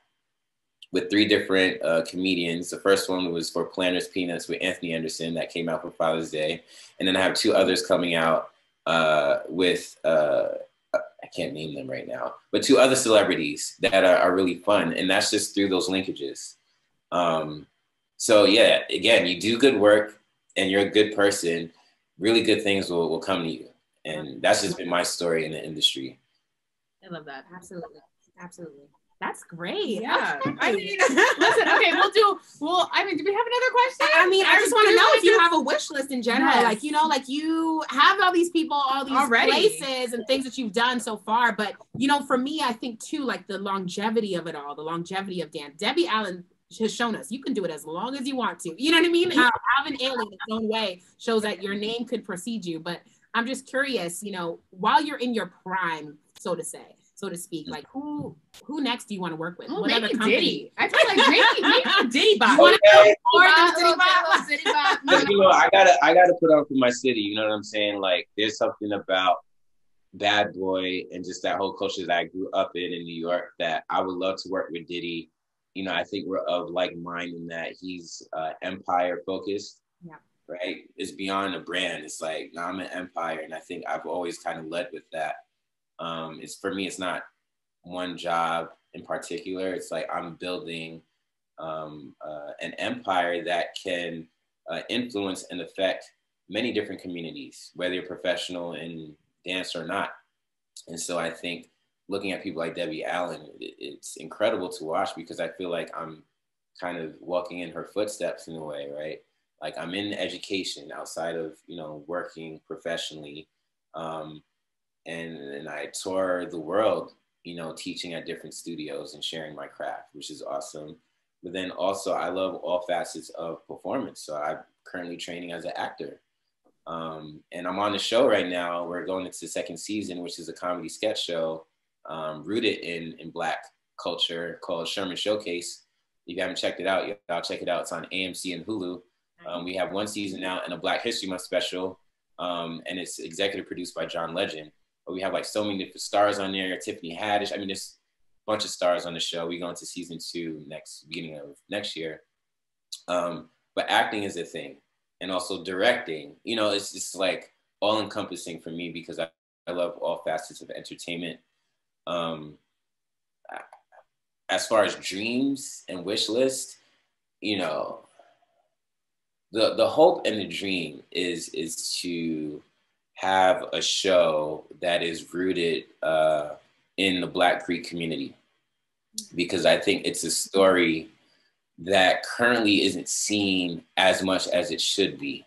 with 3 different comedians. The first one was for Planters Peanuts with Anthony Anderson that came out for Father's Day. And then I have 2 others coming out with, I can't name them right now, but 2 other celebrities that are really fun. And that's just through those linkages. So yeah, again, you do good work and you're a good person, really good things will come to you. And that's just been my story in the industry. I love that. Absolutely. Absolutely. That's great. Yeah. Okay. I mean, listen, okay, I mean, do we have another question? I mean, I just want to know if you have a wish list in general. Yes. Like, you know, like you have all these people, all these places and things that you've done so far. But, you know, for me, I think too, like the longevity of it all, the longevity of dance. Debbie Allen has shown us you can do it as long as you want to. You know what I mean? Alvin Ailey in its own way shows that your name could precede you. But I'm just curious, you know, while you're in your prime, so to speak, like who next do you want to work with? Oh, what other company? Diddy. I feel like maybe Diddy Bop. Okay. Diddy Bop. You know, I gotta put on for my city. You know what I'm saying? Like, there's something about Bad Boy and just that whole culture that I grew up in New York that I would love to work with Diddy. You know, I think we're of like mind in that he's empire focused. Yeah. Right? It's beyond a brand. It's like, no, I'm an empire, and I think I've always kind of led with that. It's for me, it's not one job in particular. It's like I'm building an empire that can influence and affect many different communities, whether you're professional in dance or not. And so I think looking at people like Debbie Allen, it's incredible to watch because I feel like I'm kind of walking in her footsteps in a way, right? Like I'm in education outside of, you know, working professionally. And I tour the world, you know, teaching at different studios and sharing my craft, which is awesome. But then also I love all facets of performance. So I'm currently training as an actor. And I'm on the show right now. We're going into the 2nd season, which is a comedy sketch show rooted in Black culture called Sherman Showcase. If you haven't checked it out, y'all check it out. It's on AMC and Hulu. We have 1 season out and a Black History Month special. And it's executive produced by John Legend. But we have like so many different stars on there. Tiffany Haddish. I mean, there's a bunch of stars on the show. We go into season 2 beginning of next year. But acting is a thing. And also directing, you know, it's just like all encompassing for me because I love all facets of entertainment. As far as dreams and wish list, you know, the hope and the dream is to have a show that is rooted in the Black Greek community, because I think it's a story that currently isn't seen as much as it should be,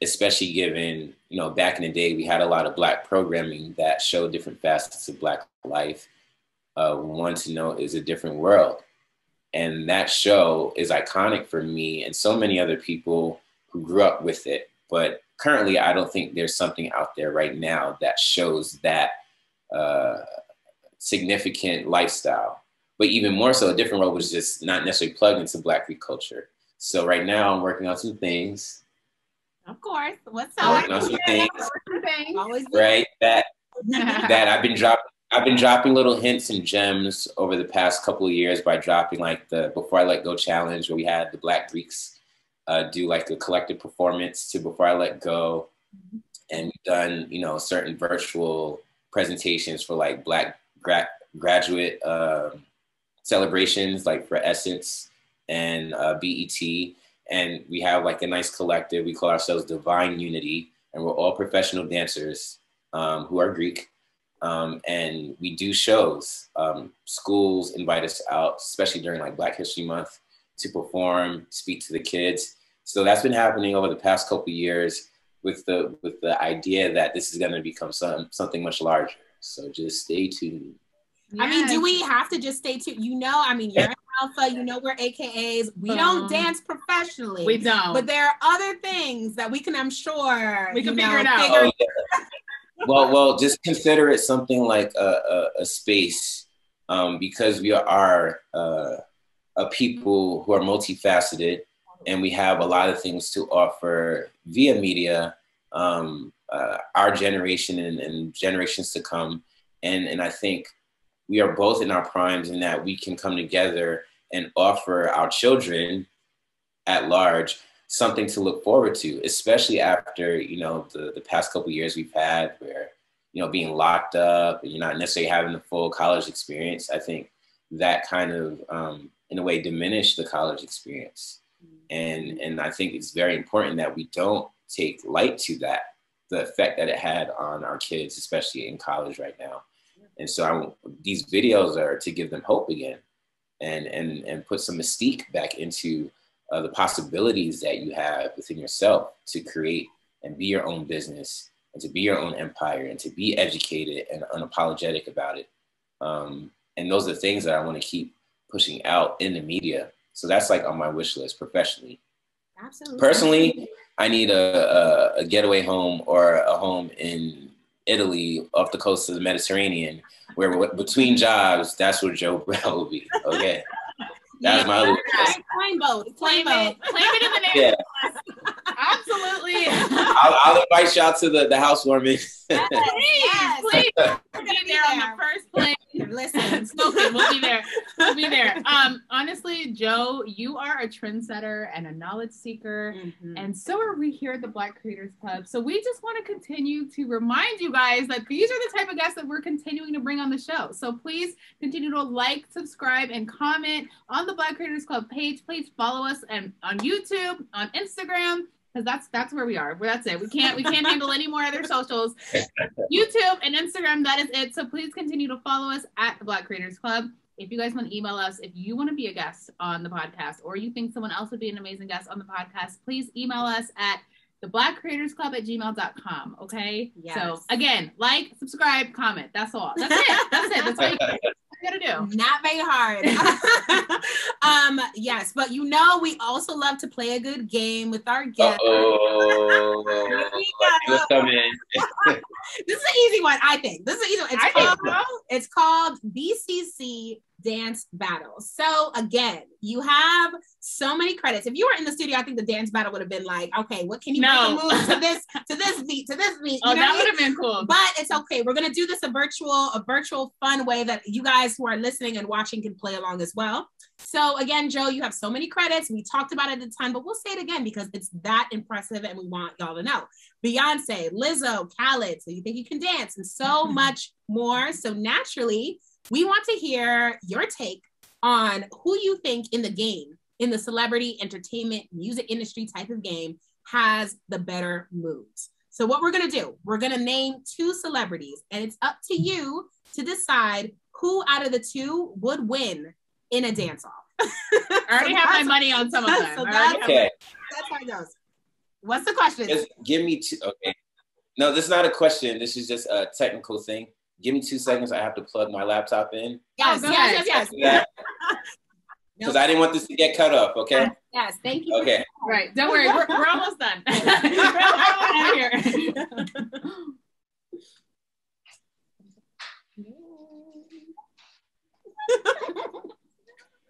especially given, you know, back in the day, we had a lot of Black programming that showed different facets of Black life. One to Know is A Different World. And that show is iconic for me and so many other people who grew up with it. But currently, I don't think there's something out there right now that shows that significant lifestyle. But even more so, A Different World was just not necessarily plugged into Black Greek culture. So right now, I'm working on some things. Of course. What's up? Working on some things. Always right. That I've been dropping little hints and gems over the past couple of years by dropping like the Before I Let Go challenge, where we had the Black Greeks do like a collective performance to Before I Let Go, and done, you know, certain virtual presentations for like Black graduate celebrations, like for Essence and BET. And we have like a nice collective. We call ourselves Divine Unity, and we're all professional dancers who are Greek. And we do shows. Schools invite us out, especially during like Black History Month, to perform, speak to the kids. So that's been happening over the past couple of years with the idea that this is going to become something much larger. So just stay tuned. Yes. I mean, do we have to just stay tuned? You know, I mean, you're an alpha, you know, we're AKAs. We don't dance professionally. We don't. But there are other things that we can, I'm sure, we can figure it out. Well, just consider it something like a space, because we are a people who are multifaceted, and we have a lot of things to offer via media, our generation and generations to come. And I think we are both in our primes in that we can come together and offer our children at large something to look forward to, especially after, you know, the past couple of years we've had where, you know, being locked up and you're not necessarily having the full college experience. I think that kind of, in a way, diminished the college experience. And I think it's very important that we don't take light to that, the effect that it had on our kids, especially in college right now. And so these videos are to give them hope again and put some mystique back into the possibilities that you have within yourself to create and be your own business and to be your own empire and to be educated and unapologetic about it. And those are the things that I want to keep pushing out in the media. So that's like on my wish list professionally. Absolutely. Personally, I need a getaway home or a home in Italy off the coast of the Mediterranean, where between jobs, that's where Joe Brown will be. Okay. That's my other Plain boat. Claim it in the name. Yeah. Absolutely. I'll invite y'all to the housewarming. Please. We're gonna be there on the first plane. Listen, spoken. We'll be there. We'll be there. Honestly, Joe, you are a trendsetter and a knowledge seeker, and so are we here at the Black Creators Club. So we just want to continue to remind you guys that these are the type of guests that we're continuing to bring on the show. So please continue to like, subscribe, and comment on the Black Creators Club page. Please follow us and on YouTube, on Instagram, because that's where we are. That's it. We can't handle any more other socials. YouTube and Instagram, that is it. So please continue to follow us at the Black Creators Club. If you guys want to email us, if you want to be a guest on the podcast, or you think someone else would be an amazing guest on the podcast, please email us at theblackcreatorsclub@gmail.com. Okay. Yes. So again, like, subscribe, comment. That's all. That's it. That's all you gotta do. Not very hard. Yes, but you know, we also love to play a good game with our guests. This is an easy one, I think. This is an easy one. It's called BCC Dance Battle. So again, you have so many credits. If you were in the studio, I think the dance battle would have been like, okay, what can you make a move to this beat, to this beat? Oh, that would have been cool. But it's okay. We're gonna do this a virtual fun way that you guys who are listening and watching can play along as well. So again, Joe, you have so many credits. We talked about it a ton, but we'll say it again because it's that impressive and we want y'all to know. Beyonce, Lizzo, Khalid, So You Think You Can Dance, and so much more. So naturally, we want to hear your take on who you think in the game, in the celebrity entertainment music industry type of game, has the better moves. So what we're gonna do, we're gonna name 2 celebrities, and it's up to you to decide who out of the 2 would win in a dance-off. I already have my money on some of them. So that's how it goes. What's the question? Just give me 2. Okay. No, this is not a question. This is just a technical thing. Give me 2 seconds. I have to plug my laptop in. Yes. Because I didn't want this to get cut off, okay? Yes, thank you. Okay. Right, don't worry, we're almost done. We're almost out here.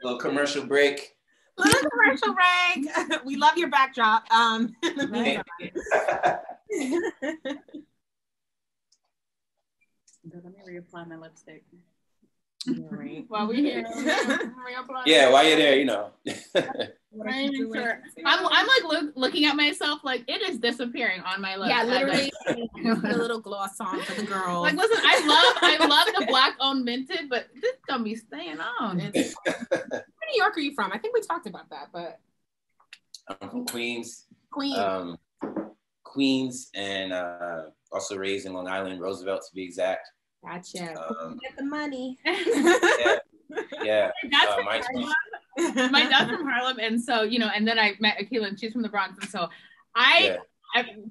Little commercial break. We love your backdrop. Let me reapply my lipstick. Right. While we're here. Yeah, while you're there, you know. I'm like looking at myself like it is disappearing on my lips. Yeah, literally a little gloss on for the girls. Like, listen, I love the black owned minted, but this gonna be staying on. Where New York are you from? I think we talked about that, but I'm from Queens. Queens, and also raised in Long Island, Roosevelt to be exact. Gotcha. Get the money. Yeah. My dad's from Harlem, and so and then I met Akila, and she's from the Bronx, and so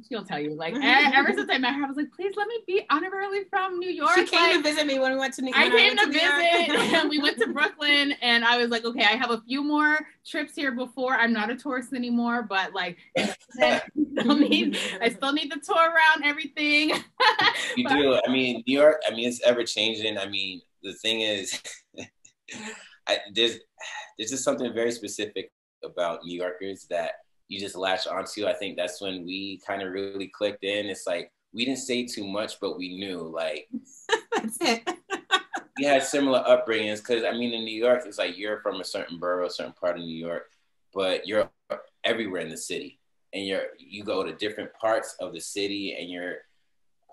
she'll tell you, like, ever since I met her, I was like, please let me be honorarily from New York. She came to visit me when we went to New York. I came to visit, and we went to Brooklyn, and I was like, okay, I have a few more trips here before. I'm not a tourist anymore, but like, I still need to tour around everything. You do. I mean, New York, I mean, it's ever changing. I mean, the thing is, there's just something very specific about New Yorkers that you just latch onto. I think that's when we kind of really clicked in. It's like, we didn't say too much, but we knew, like, that's it. We had similar upbringings, because I mean, in New York, it's like you're from a certain borough, a certain part of New York, but you're everywhere in the city, and you go to different parts of the city, and you're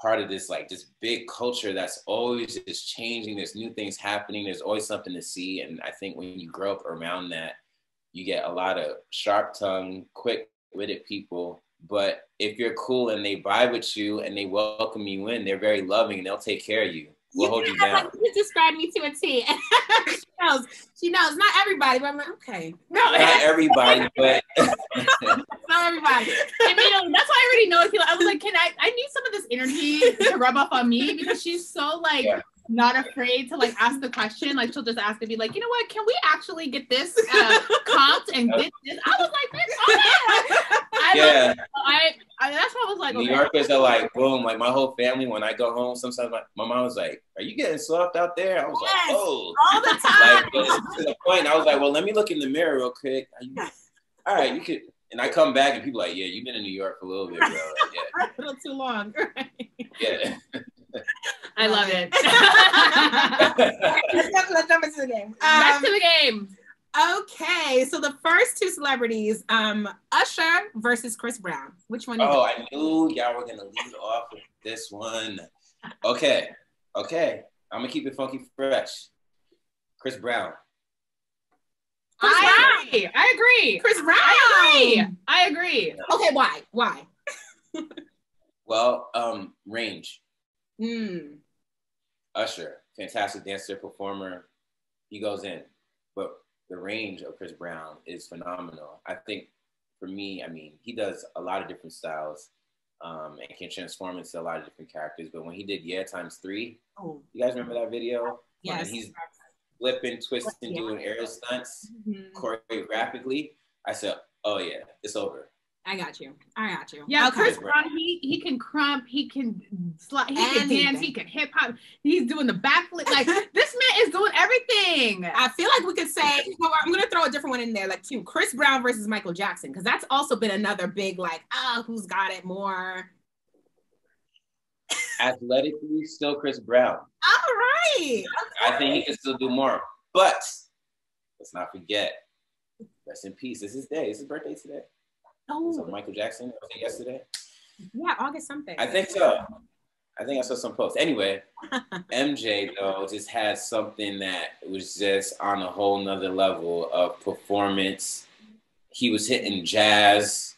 part of this like this big culture that's always just changing. There's new things happening. There's always something to see, and I think when you grow up around that, you get a lot of sharp-tongued, quick-witted people. But if you're cool and they vibe with you and they welcome you in, they're very loving and they'll take care of you. We'll hold you down. Like, you described me to a T. She knows. Not everybody, but I'm like, okay. Not everybody, but not everybody. And that's why I already know Akila. I was like, I need some of this energy to rub off on me, because she's so like not afraid to like ask the question. Like, she'll just ask to be like, you know what, can we actually get this comped and get this? I was like, that's what I was like. New Yorkers are like, boom, like my whole family, when I go home, sometimes my mom was like, are you getting soft out there? I was like, oh. All the time. Like, to the point, I was like, well, let me look in the mirror real quick. All right, you could. And I come back and people are like, yeah, you've been in New York for a little bit, bro. Like, yeah. A little too long. Yeah. I love it. Let's jump into the game. Back to the game. Okay, so the first 2 celebrities, Usher versus Chris Brown. Which one? I knew y'all were gonna lead off with this one. Okay. I'm gonna keep it funky fresh. Chris Brown. I agree. Chris Brown. I agree. Okay, why? Well, range. Usher, fantastic dancer, performer. He goes in, but the range of Chris Brown is phenomenal. I think for me, I mean, he does a lot of different styles and can transform into a lot of different characters. But when he did Yeah x3, you guys remember that video? Yes. And he's flipping, twisting, doing aerial stunts choreographically. I said, oh yeah, it's over. I got you. Yeah, okay. Chris Brown, he can crump, he can slide, he can dance, he can hip hop. He's doing the backflip. Like, this man is doing everything. I feel like we could say, I'm going to throw a different one in there, like Chris Brown versus Michael Jackson, because that's also been another big, like, who's got it more? Athletically, still Chris Brown. All right. I think he can still do more. But let's not forget, rest in peace. It's his day. It's his birthday today. So Michael Jackson, was it yesterday? Yeah, August something. I think so. I think I saw some posts. Anyway, MJ, though, just had something that was just on a whole nother level of performance. He was hitting jazz.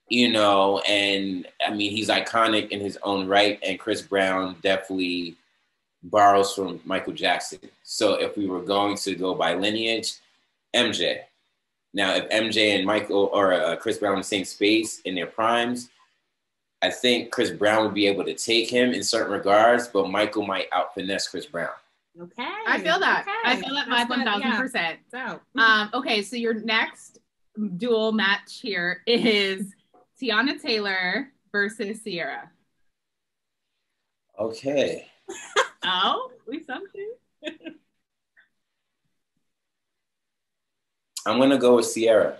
you know, and I mean, he's iconic in his own right, and Chris Brown definitely borrows from Michael Jackson. So if we were going to go by lineage, MJ. Now, if MJ and Michael or Chris Brown in the same space in their primes, I think Chris Brown would be able to take him in certain regards, but Michael might out-finesse Chris Brown. Okay. I feel that. Okay. I feel that vibe 1000%. So, okay, so your next dual match here is Tiana Taylor versus Ciara. Okay. Oh, we something. I'm gonna go with Ciara.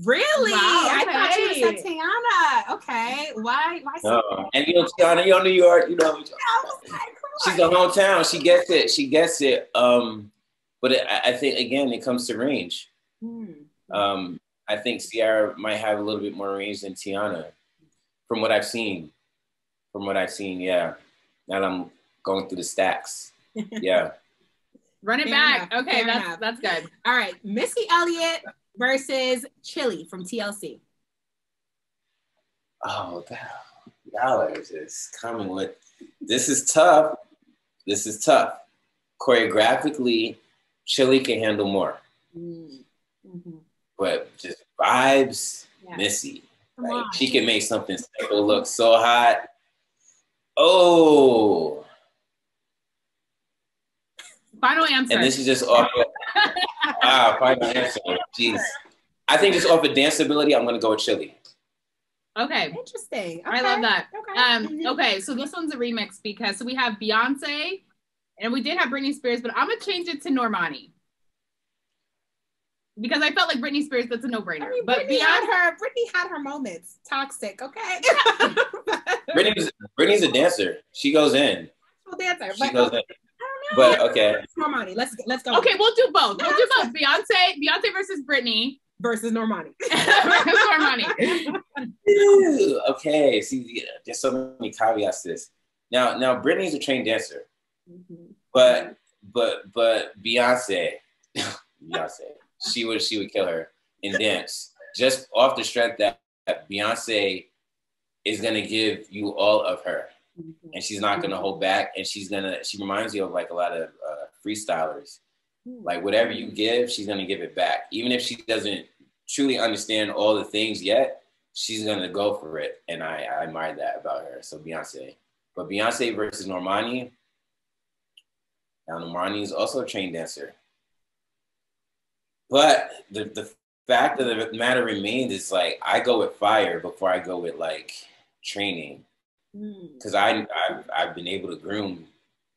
Really? Wow, okay. I thought you said Tiana. Okay. Why no. And you know, Tiana, you're New York, you know. She's a hometown. She gets it. She gets it. But I think, again, it comes to range. I think Ciara might have a little bit more range than Tiana from what I've seen. Yeah. Now I'm going through the stacks. Yeah. Run it back. Enough. Okay, that's good. All right. Missy Elliott versus Chili from TLC. Oh, y'all are just coming with, this is tough. Choreographically, Chili can handle more. But just vibes, Missy. Like, she can make something simple look so hot. Oh. Final answer. And this is just off of, final answer. Jeez. I think just off of danceability, I'm going to go with Chili. Okay. Interesting. Okay. I love that. Okay, so this one's a remix because we have Beyonce and we did have Britney Spears, but I'm going to change it to Normani. Because I felt like Britney Spears, that's a no-brainer. I mean, but Britney had her moments. Toxic, okay? Britney's a dancer. She goes in. She goes in. But okay. Normani. Let's go. Okay, we'll do both. Beyonce versus Britney. Versus Normani. Okay. See, there's so many caveats to this. Now Britney's a trained dancer. But Beyonce, she would kill her in dance. Just off the strength that Beyonce is gonna give you all of her. And she's not gonna hold back, and she reminds you of like a lot of freestylers. Like whatever you give, she's gonna give it back. Even if she doesn't truly understand all the things yet, she's gonna go for it. And I admire that about her. So Beyonce. But Beyonce versus Normani. Now Normani is also a trained dancer. But the fact of the matter remains is like I go with fire before I go with like training. Because I've been able to groom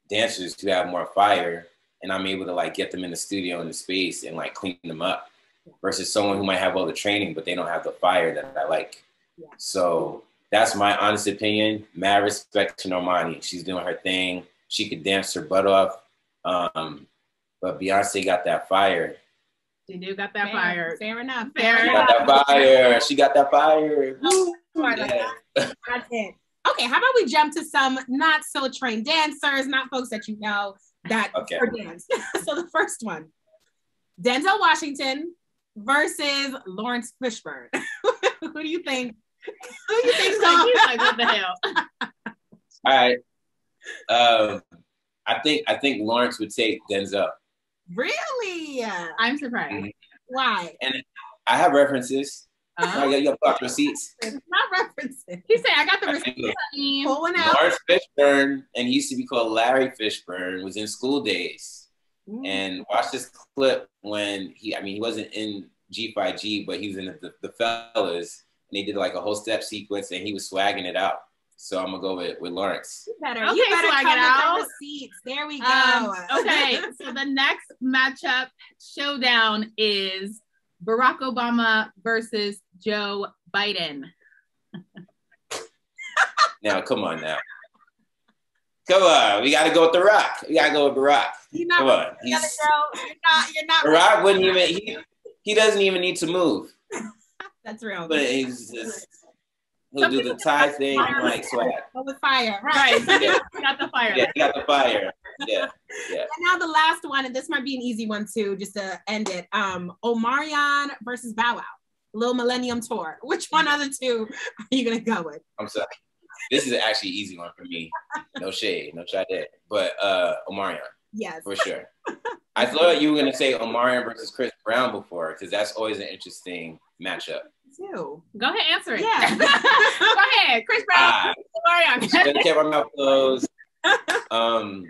dancers who have more fire, and I'm able to like get them in the studio in the space and like clean them up versus someone who might have all the training, but they don't have the fire that I like. Yeah. So that's my honest opinion. Mad respect to Normani. She's doing her thing. She could dance her butt off. But Beyonce got that fire. She do got that fire. Fair enough. She got that fire. She got that fire. That's it. Okay, how about we jump to some not so trained dancers, not folks that you know that are dance. So the first one, Denzel Washington versus Lawrence Fishburne. Who do you think? Who do you think's going? He's like, what the hell? All right. I think Lawrence would take Denzel. Really? I'm surprised. Why? And I have references. You got block receipts. It's not references. He said, I got the receipts. Pulling out. Lawrence Fishburne, and he used to be called Larry Fishburne, was in School Days. And watch this clip when he wasn't in G5G, but he was in the Fellas, and they did like a whole step sequence, and he was swagging it out. So I'm gonna go with Lawrence. You better swag it out. The receipts. There we go. Okay, so the next matchup showdown is Barack Obama versus Joe Biden. Now, come on now. Come on, we got to go with The Rock. We got to go with Barack. Come on. You're not. Barack wouldn't even, he doesn't even need to move. That's real. But he'll do the tie thing like swag. With fire, right. So he got the fire. Yeah, he got the fire. Yeah. And now the last one, and this might be an easy one too, just to end it. Omarion versus Bow Wow. Little Millennium Tour. Which one of the two are you gonna go with? I'm sorry. This is actually an easy one for me. No shade, no shade. But Omarion. Yes. For sure. I thought you were gonna say Omarion versus Chris Brown before, because that's always an interesting matchup. Too. Go ahead, answer it. Yeah. Go ahead, Chris Brown. I'm gonna keep my mouth closed. I'm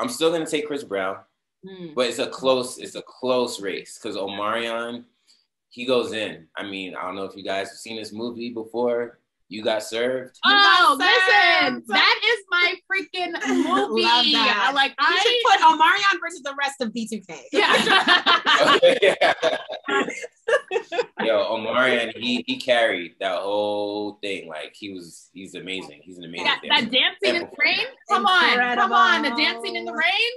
still gonna take Chris Brown, but it's a close race because Omarion, he goes in. I mean, I don't know if you guys have seen this movie before. You Got Served. Oh, listen, that is my freaking movie. Love that. You should put Omarion versus the rest of B2K. Yeah. Yo, Omarion, he carried that whole thing. Like he's amazing. He's an amazing dancer. That dancing in the rain. Come on, the dancing in the rain.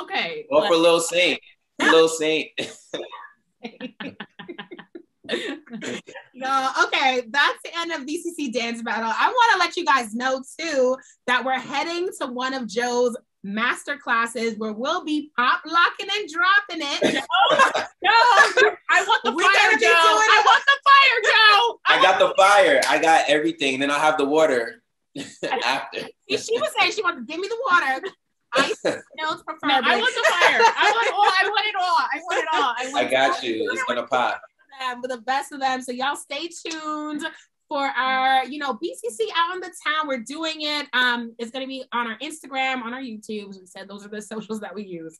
Okay. Well, for Lil Saint, Okay, that's the end of BCC Dance Battle. I want to let you guys know too that we're heading to one of Joe's master classes where we'll be pop locking and dropping it. No, I want the fire, Joe. I want the fire, Joe. I got the fire. I got everything. Then I'll have the water after. She was saying she wanted to give me the water. Ice, preferably. No, I want the fire. I want it all. I got you. It's gonna pop. With the best of them. So y'all stay tuned for our, BCC out in the town. We're doing it. It's going to be on our Instagram, on our YouTube. As we said, those are the socials that we use.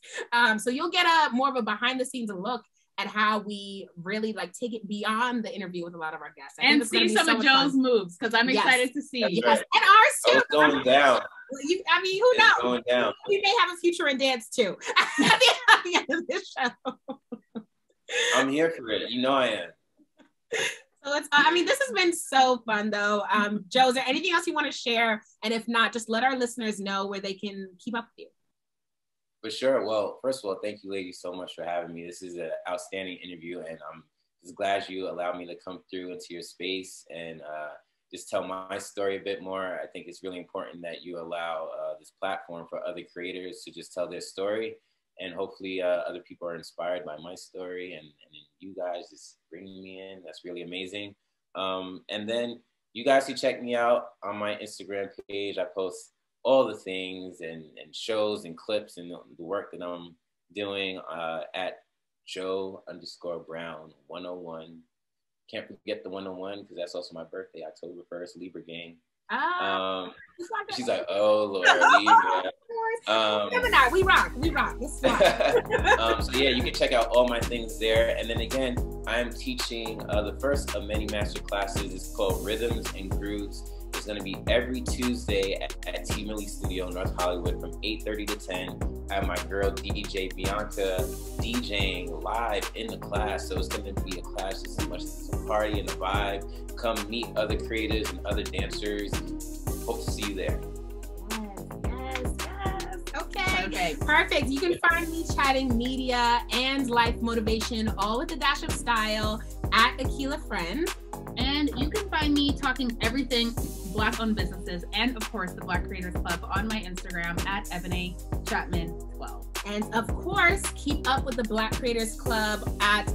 So you'll get more of a behind the scenes look at how we really take it beyond the interview with a lot of our guests. And see some of Joe's moves, because I'm excited to see. Yes. Right. And ours too. It's going down. Who knows? Going down. We may have a future in dance too at the end of this show. I'm here for it. You know I am. So this has been so fun though. Joe, is there anything else you want to share? And if not, just let our listeners know where they can keep up with you. For sure. Well, first of all, thank you ladies so much for having me. This is an outstanding interview and I'm just glad you allowed me to come through into your space and just tell my story a bit more. I think it's really important that you allow this platform for other creators to just tell their story. And hopefully other people are inspired by my story and you guys just bringing me in. That's really amazing. And then you guys can check me out on my Instagram page. I post all the things and shows and clips and the work that I'm doing at Joe_Brown 101. Can't forget the 101 because that's also my birthday, October 1st, Libra gang. She's like, oh Lord, Libra. We rock. It's fun. So yeah, you can check out all my things there. And then again, I am teaching the first of many master classes. It's called Rhythms and Grooves. It's going to be every Tuesday at T. Millie Studio, North Hollywood, from 8:30 to 10. I have my girl DJ Bianca DJing live in the class. So it's going to be a class just as much as a party and a vibe. Come meet other creators and other dancers. Hope to see you there. Okay, perfect. You can find me chatting media and life motivation, all with a dash of style, at Akila Friend. And you can find me talking everything Black-owned businesses and, of course, the Black Creators Club on my Instagram at Ebony Chapman 12. And of course, keep up with the Black Creators Club at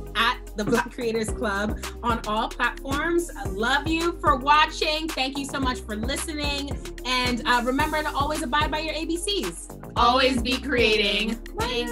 the Black Creators Club on all platforms. I love you for watching. Thank you so much for listening. And remember to always abide by your ABCs. Always be creating. Thanks.